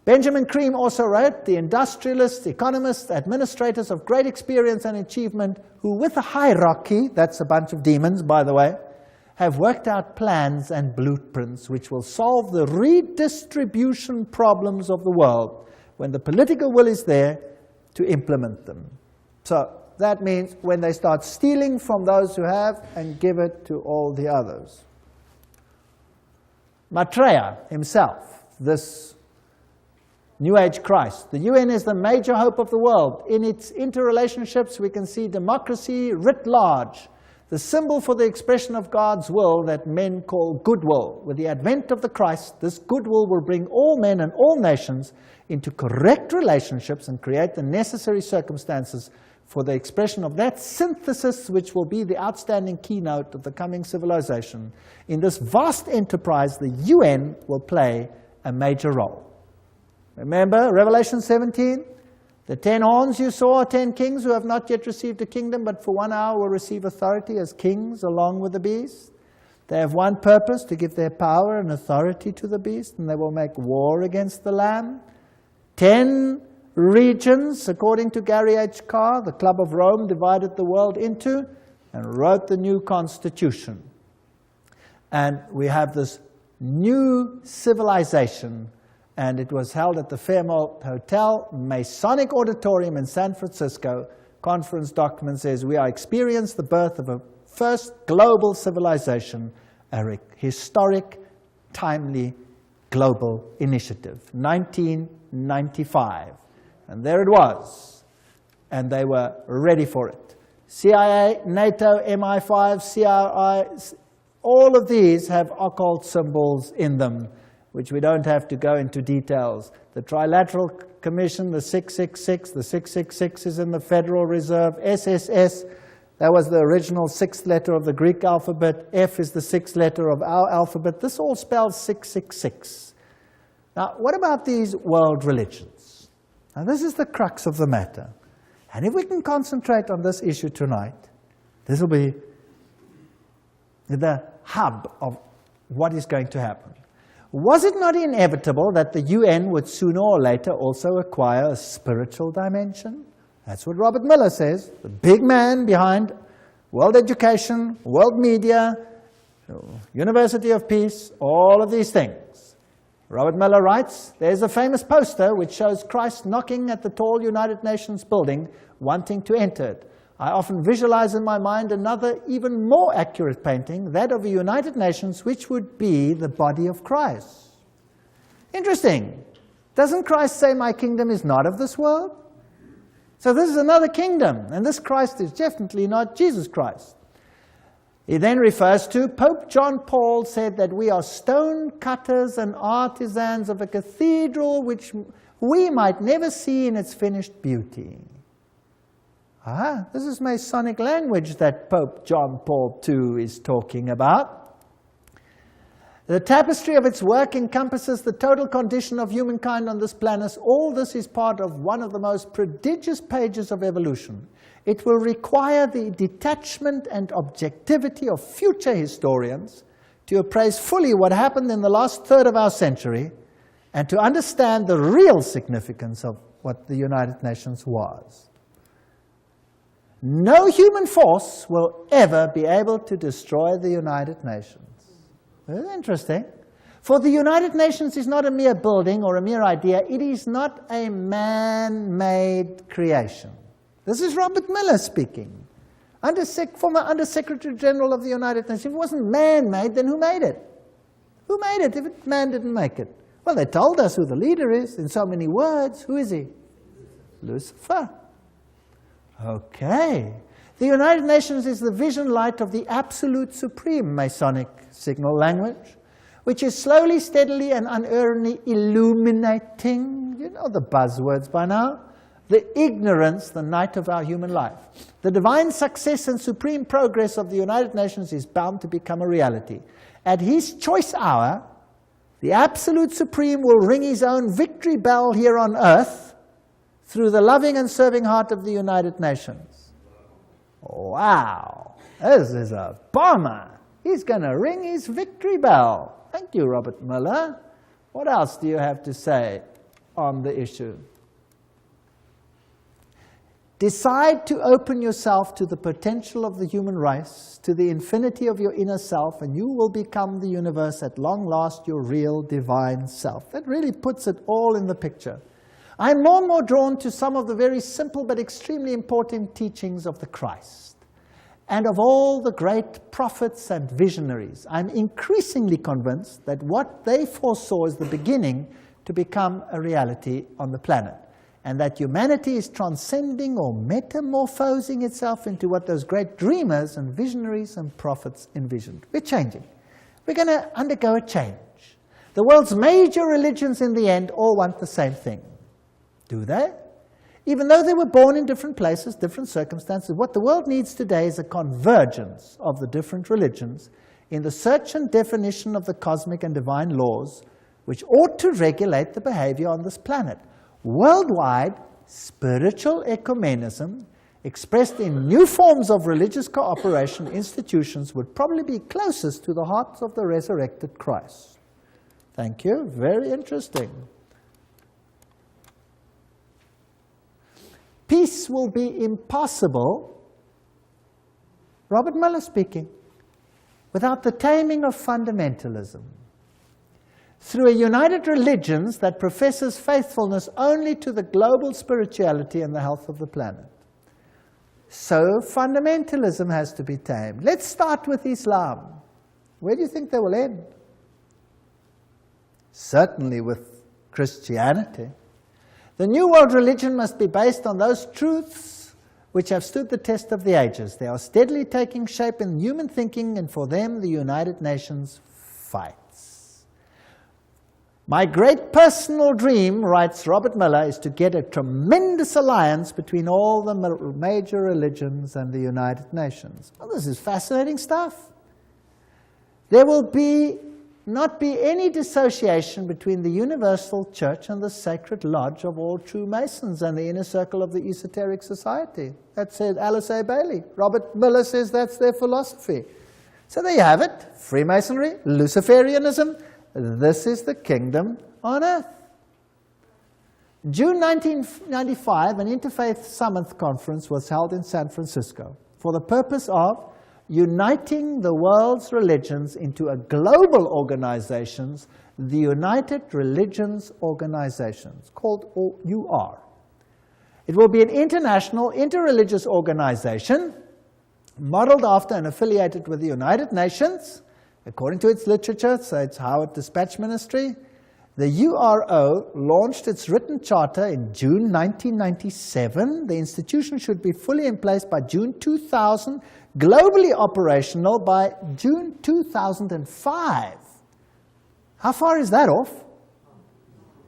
Benjamin Cream also wrote, the industrialists, economists, administrators of great experience and achievement who with a hierarchy, that's a bunch of demons by the way, have worked out plans and blueprints which will solve the redistribution problems of the world when the political will is there to implement them. So that means when they start stealing from those who have and give it to all the others. Maitreya himself, this New Age Christ. The UN is the major hope of the world. In its interrelationships, we can see democracy writ large, the symbol for the expression of God's will that men call goodwill. With the advent of the Christ, this goodwill will bring all men and all nations into correct relationships and create the necessary circumstances for the expression of that synthesis which will be the outstanding keynote of the coming civilization. In this vast enterprise, the UN will play a major role. Remember Revelation 17? The 10 horns you saw are 10 kings who have not yet received a kingdom, but for 1 hour will receive authority as kings along with the beast. They have one purpose, to give their power and authority to the beast, and they will make war against the Lamb. 10 regions, according to Gary H. Carr, the Club of Rome divided the world into and wrote the new constitution. And we have this new civilization. And it was held at the Fairmont Hotel, Masonic Auditorium in San Francisco. Conference document says, we are experiencing the birth of a first global civilization, a historic, timely global initiative, 1995. And there it was. And they were ready for it. CIA, NATO, MI5, CRI, all of these have occult symbols in them, which we don't have to go into details. The Trilateral Commission, the 666, the 666 is in the Federal Reserve. SSS, that was the original 6th letter of the Greek alphabet. F is the 6th letter of our alphabet. This all spells 666. Now, what about these world religions? Now, this is the crux of the matter. And if we can concentrate on this issue tonight, this will be the hub of what is going to happen. Was it not inevitable that the UN would sooner or later also acquire a spiritual dimension? That's what Robert Miller says, the big man behind world education, world media, University of Peace, all of these things. Robert Miller writes, there's a famous poster which shows Christ knocking at the tall United Nations building, wanting to enter it. I often visualize in my mind another, even more accurate painting, that of the United Nations, which would be the body of Christ. Interesting. Doesn't Christ say, my kingdom is not of this world? So this is another kingdom, and this Christ is definitely not Jesus Christ. He then refers to Pope John Paul said that we are stone cutters and artisans of a cathedral which we might never see in its finished beauty. This is Masonic language that Pope John Paul II is talking about. The tapestry of its work encompasses the total condition of humankind on this planet. All this is part of one of the most prodigious pages of evolution. It will require the detachment and objectivity of future historians to appraise fully what happened in the last third of our century and to understand the real significance of what the United Nations was. No human force will ever be able to destroy the United Nations. Very interesting. For the United Nations is not a mere building or a mere idea. It is not a man-made creation. This is Robert Miller speaking, former Under-Secretary General of the United Nations. If it wasn't man-made, then who made it? Who made it if man didn't make it? Well, they told us who the leader is in so many words. Who is he? Lucifer. Okay. The United Nations is the vision light of the absolute supreme Masonic signal language, which is slowly, steadily, and unerringly illuminating, you know the buzzwords by now, the ignorance, the night of our human life. The divine success and supreme progress of the United Nations is bound to become a reality. At his choice hour, the absolute supreme will ring his own victory bell here on earth through the loving and serving heart of the United Nations. Wow, this is a bomber. He's going to ring his victory bell. Thank you, Robert Miller. What else do you have to say on the issue? Decide to open yourself to the potential of the human race, to the infinity of your inner self, and you will become the universe at long last, your real divine self. That really puts it all in the picture. I'm more and more drawn to some of the very simple but extremely important teachings of the Christ and of all the great prophets and visionaries. I'm increasingly convinced that what they foresaw is the beginning to become a reality on the planet, and that humanity is transcending or metamorphosing itself into what those great dreamers and visionaries and prophets envisioned. We're changing. We're going to undergo a change. The world's major religions in the end all want the same thing. Do they? Even though they were born in different places, different circumstances, what the world needs today is a convergence of the different religions in the search and definition of the cosmic and divine laws which ought to regulate the behavior on this planet. Worldwide, spiritual ecumenism, expressed in new forms of religious cooperation institutions, would probably be closest to the hearts of the resurrected Christ. Thank you. Very interesting. Peace will be impossible, Robert Miller speaking, without the taming of fundamentalism. Through a united religion that professes faithfulness only to the global spirituality and the health of the planet. So fundamentalism has to be tamed. Let's start with Islam. Where do you think they will end? Certainly with Christianity. The New World religion must be based on those truths which have stood the test of the ages. They are steadily taking shape in human thinking, and for them the United Nations fights. My great personal dream, writes Robert Miller, is to get a tremendous alliance between all the major religions and the United Nations. Well, this is fascinating stuff. There will not be any dissociation between the universal church and the sacred lodge of all true Masons and the inner circle of the esoteric society. That said Alice A. Bailey. Robert Miller says that's their philosophy. So there you have it. Freemasonry, Luciferianism. This is the kingdom on earth. June 1995, an Interfaith Summit conference was held in San Francisco for the purpose of uniting the world's religions into a global organization, the United Religions Organization, called UR. It will be an international, interreligious organization modeled after and affiliated with the United Nations, according to its literature, so it's Howard Dispatch Ministry. The URO launched its written charter in June 1997. The institution should be fully in place by June 2000, globally operational by June 2005. How far is that off?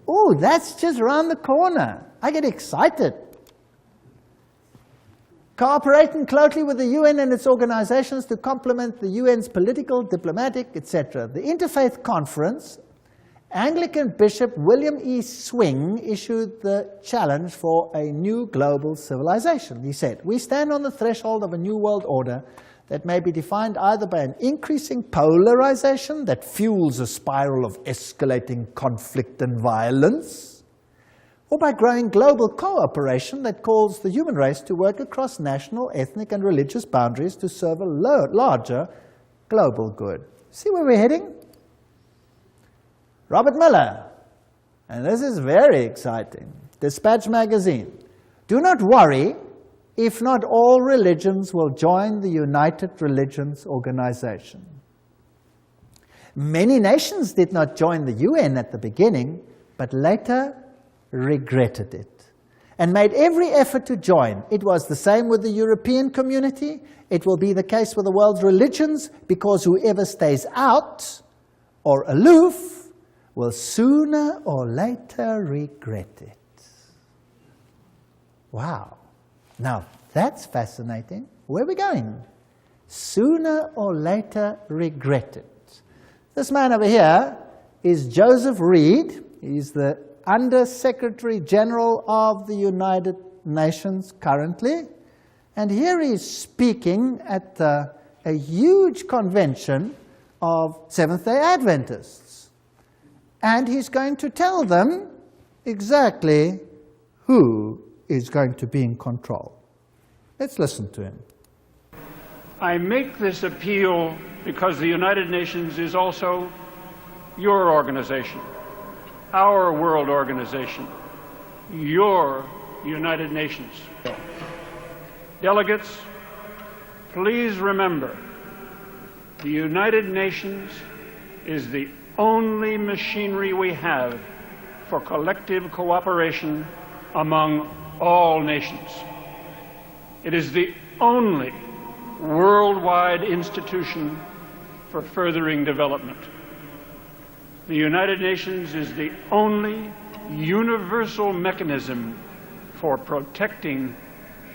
Oh, that's just around the corner. I get excited. Cooperating closely with the UN and its organizations to complement the UN's political, diplomatic, etc. The Interfaith Conference, Anglican Bishop William E. Swing issued the challenge for a new global civilization. He said, "We stand on the threshold of a new world order that may be defined either by an increasing polarization that fuels a spiral of escalating conflict and violence, or by growing global cooperation that calls the human race to work across national, ethnic, and religious boundaries to serve a larger global good." See where we're heading? Robert Miller, and this is very exciting, Dispatch magazine. "Do not worry if not all religions will join the United Religions Organization. Many nations did not join the UN at the beginning, but later regretted it and made every effort to join. It was the same with the European community. It will be the case with the world's religions, because whoever stays out or aloof will sooner or later regret it." Wow. Now, that's fascinating. Where are we going? Sooner or later regret it. This man over here is Joseph Reed. He's the Under-Secretary General of the United Nations currently. And here he's speaking at a huge convention of Seventh-day Adventists. And he's going to tell them exactly who is going to be in control. Let's listen to him. "I make this appeal because the United Nations is also your organization, our world organization, your United Nations. Delegates, please remember, the United Nations is the only machinery we have for collective cooperation among all nations. It is the only worldwide institution for furthering development. The United Nations is the only universal mechanism for protecting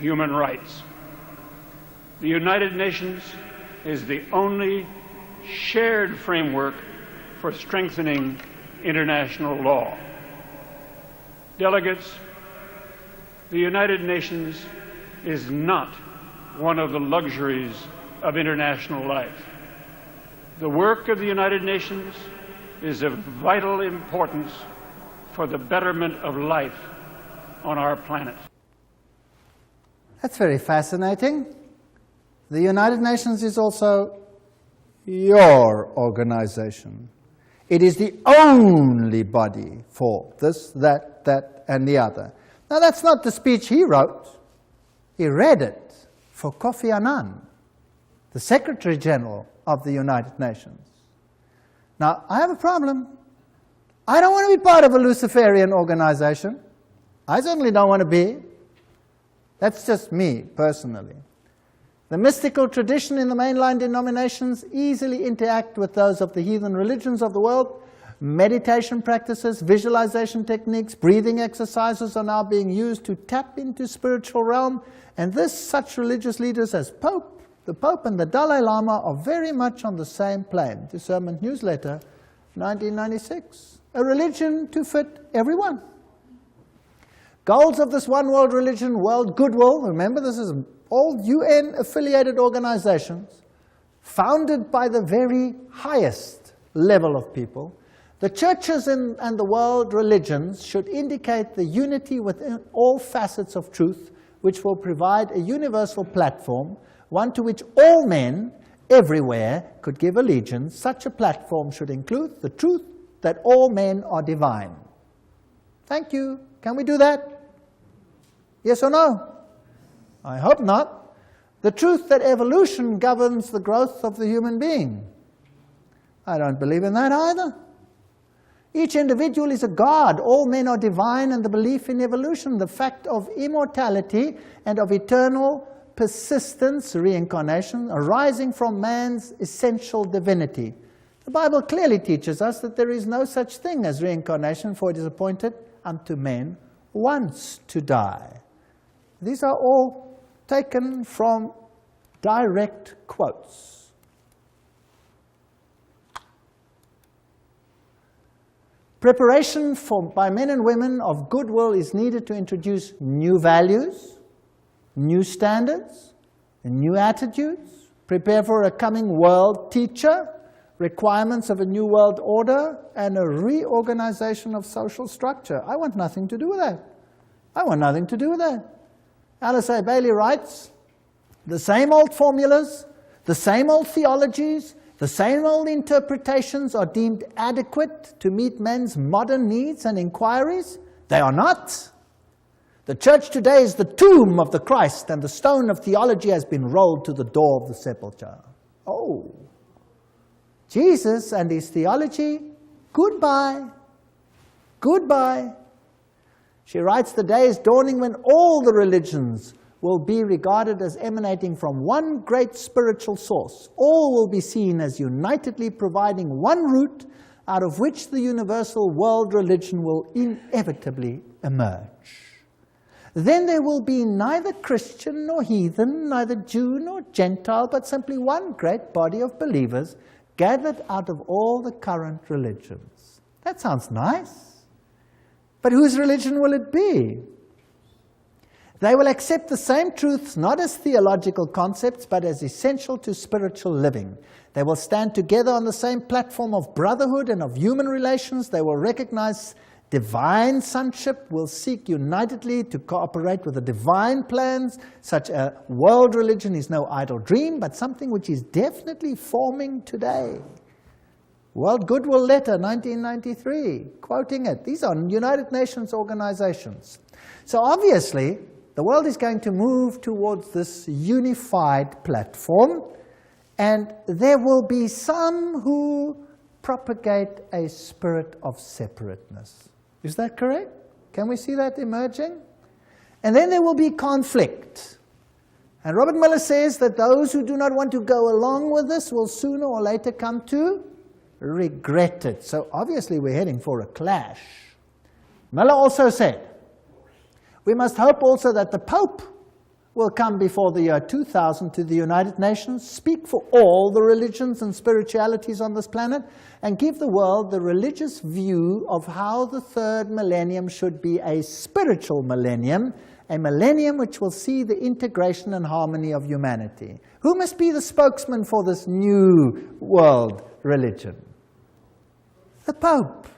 human rights. The United Nations is the only shared framework for strengthening international law. Delegates, the United Nations is not one of the luxuries of international life. The work of the United Nations is of vital importance for the betterment of life on our planet." That's very fascinating. The United Nations is also your organization. It is the only body for this, that, and the other. Now, that's not the speech he wrote. He read it for Kofi Annan, the Secretary General of the United Nations. Now, I have a problem. I don't want to be part of a Luciferian organization. I certainly don't want to be. That's just me, personally. The mystical tradition in the mainline denominations easily interact with those of the heathen religions of the world. Meditation practices, visualization techniques, breathing exercises are now being used to tap into spiritual realm, and such religious leaders as the Pope and the Dalai Lama are very much on the same plane. Discernment Newsletter, 1996. A religion to fit everyone. Goals of this one world religion, world goodwill, remember this is all UN-affiliated organizations, founded by the very highest level of people. The churches and the world religions should indicate the unity within all facets of truth, which will provide a universal platform one to which all men everywhere could give allegiance. Such a platform should include the truth that all men are divine. Thank you. Can we do that? Yes or no? I hope not. The truth that evolution governs the growth of the human being. I don't believe in that either. Each individual is a god. All men are divine, and the belief in evolution, the fact of immortality and of eternal persistence, reincarnation, arising from man's essential divinity. The Bible clearly teaches us that there is no such thing as reincarnation, for it is appointed unto men once to die. These are all taken from direct quotes. Preparation by men and women of goodwill is needed to introduce new values, new standards, and new attitudes, prepare for a coming world teacher, requirements of a new world order, and a reorganization of social structure. I want nothing to do with that. I want nothing to do with that. Alice A. Bailey writes, the same old formulas, the same old theologies, the same old interpretations are deemed adequate to meet men's modern needs and inquiries. They are not. The church today is the tomb of the Christ, and the stone of theology has been rolled to the door of the sepulchre. Oh, Jesus and his theology, goodbye, goodbye. She writes, the day is dawning when all the religions will be regarded as emanating from one great spiritual source. All will be seen as unitedly providing one root out of which the universal world religion will inevitably emerge. Then there will be neither Christian nor heathen, neither Jew nor Gentile, but simply one great body of believers gathered out of all the current religions. That sounds nice. But whose religion will it be? They will accept the same truths not as theological concepts, but as essential to spiritual living. They will stand together on the same platform of brotherhood and of human relations. They will recognize divine sonship, will seek unitedly to cooperate with the divine plans. Such a world religion is no idle dream, but something which is definitely forming today. World Goodwill Letter, 1993, quoting it. These are United Nations organizations. So obviously, the world is going to move towards this unified platform, and there will be some who propagate a spirit of separateness. Is that correct? Can we see that emerging? And then there will be conflict. And Robert Miller says that those who do not want to go along with this will sooner or later come to regret it. So obviously we're heading for a clash. Miller also said, we must hope also that the Pope will come before the year 2000 to the United Nations, speak for all the religions and spiritualities on this planet, and give the world the religious view of how the third millennium should be a spiritual millennium, a millennium which will see the integration and harmony of humanity. Who must be the spokesman for this new world religion? The Pope.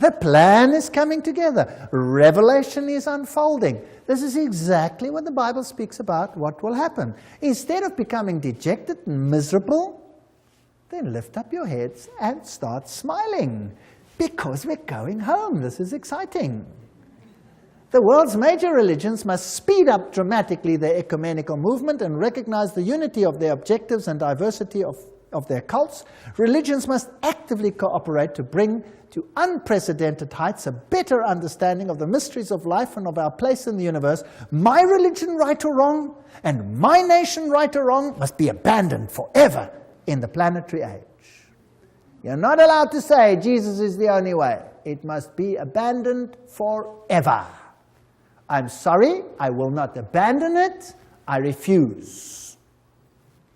The plan is coming together. Revelation is unfolding. This is exactly what the Bible speaks about what will happen. Instead of becoming dejected and miserable, then lift up your heads and start smiling, because we're going home. This is exciting. The world's major religions must speed up dramatically their ecumenical movement and recognize the unity of their objectives and diversity of their cults. Religions must actively cooperate to bring to unprecedented heights a better understanding of the mysteries of life and of our place in the universe. My religion, right or wrong, and my nation, right or wrong, must be abandoned forever in the planetary age. You're not allowed to say Jesus is the only way. It must be abandoned forever. I'm sorry, I will not abandon it. I refuse.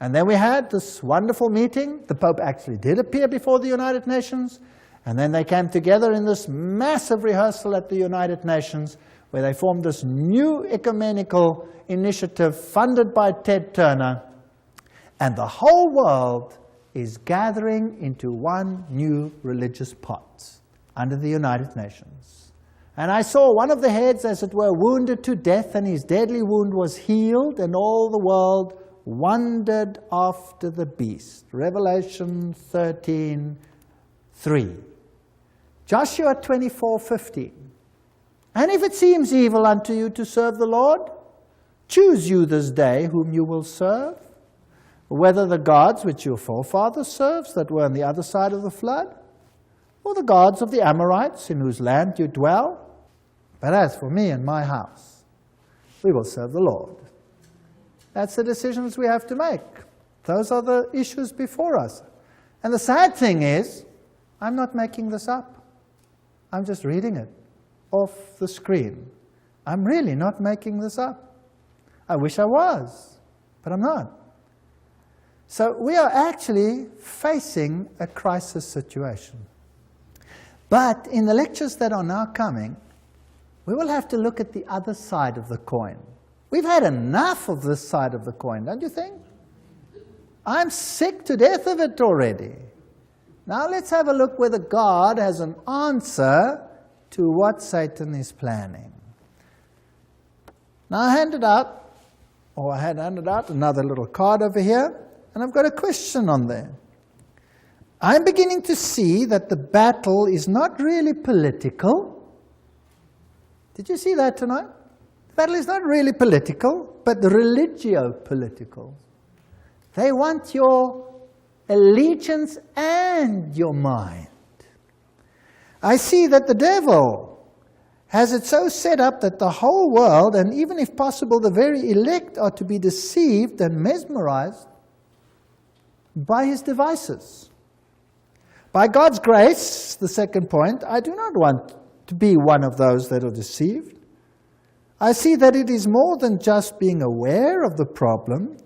And then we had this wonderful meeting. The Pope actually did appear before the United Nations. And then they came together in this massive rehearsal at the United Nations, where they formed this new ecumenical initiative funded by Ted Turner. And the whole world is gathering into one new religious pot under the United Nations. And I saw one of the heads, as it were, wounded to death, and his deadly wound was healed, and all the world wandered after the beast. Revelation 13:3. Joshua 24:15. And if it seems evil unto you to serve the Lord, choose you this day whom you will serve, whether the gods which your forefathers served that were on the other side of the flood, or the gods of the Amorites in whose land you dwell. But as for me and my house, we will serve the Lord. That's the decisions we have to make. Those are the issues before us. And the sad thing is, I'm not making this up. I'm just reading it off the screen. I'm really not making this up. I wish I was, but I'm not. So we are actually facing a crisis situation. But in the lectures that are now coming, we will have to look at the other side of the coin. We've had enough of this side of the coin, don't you think? I'm sick to death of it already. Now let's have a look whether God has an answer to what Satan is planning. Now I had handed out another little card over here, and I've got a question on there. I'm beginning to see that the battle is not really political. Did you see that tonight? The battle is not really political, but religio-political. They want your allegiance and your mind. I see that the devil has it so set up that the whole world, and even if possible the very elect, are to be deceived and mesmerized by his devices. By God's grace, the second point, I do not want to be one of those that are deceived. I see that it is more than just being aware of the problem.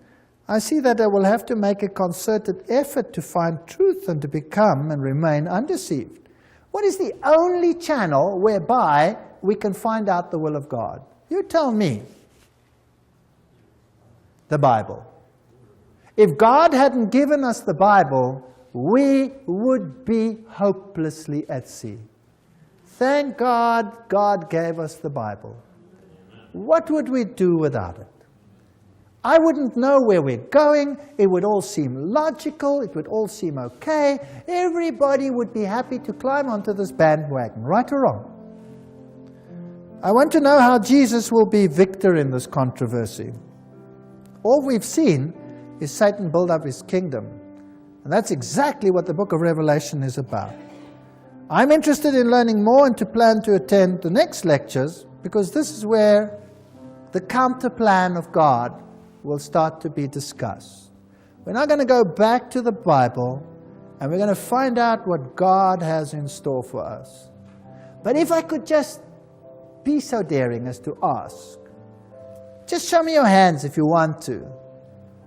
I see that I will have to make a concerted effort to find truth and to become and remain undeceived. What is the only channel whereby we can find out the will of God? You tell me. The Bible. If God hadn't given us the Bible, we would be hopelessly at sea. Thank God, God gave us the Bible. What would we do without it? I wouldn't know where we're going. It would all seem logical. It would all seem okay. Everybody would be happy to climb onto this bandwagon, right or wrong. I want to know how Jesus will be victor in this controversy. All we've seen is Satan build up his kingdom. And that's exactly what the book of Revelation is about. I'm interested in learning more and to plan to attend the next lectures, because this is where the counter plan of God will start to be discussed. We're now going to go back to the Bible, and we're going to find out what God has in store for us. But if I could just be so daring as to ask, just show me your hands if you want to.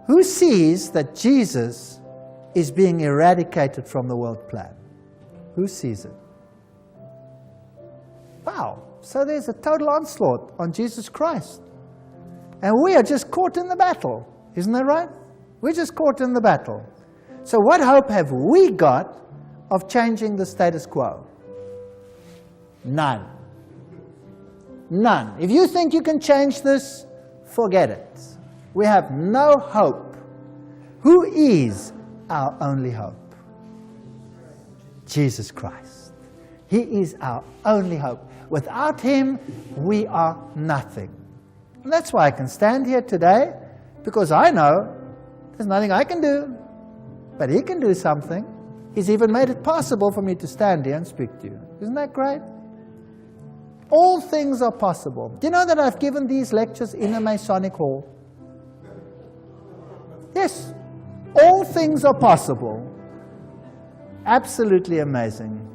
Who sees that Jesus is being eradicated from the world plan? Who sees it? Wow, so there's a total onslaught on Jesus Christ. And we are just caught in the battle. Isn't that right? We're just caught in the battle. So what hope have we got of changing the status quo? None. None. If you think you can change this, forget it. We have no hope. Who is our only hope? Jesus Christ. He is our only hope. Without him, we are nothing. And that's why I can stand here today, because I know there's nothing I can do, but he can do something. He's even made it possible for me to stand here and speak to you. Isn't that great? All things are possible. Do you know that I've given these lectures in a Masonic hall? Yes. All things are possible. Absolutely amazing.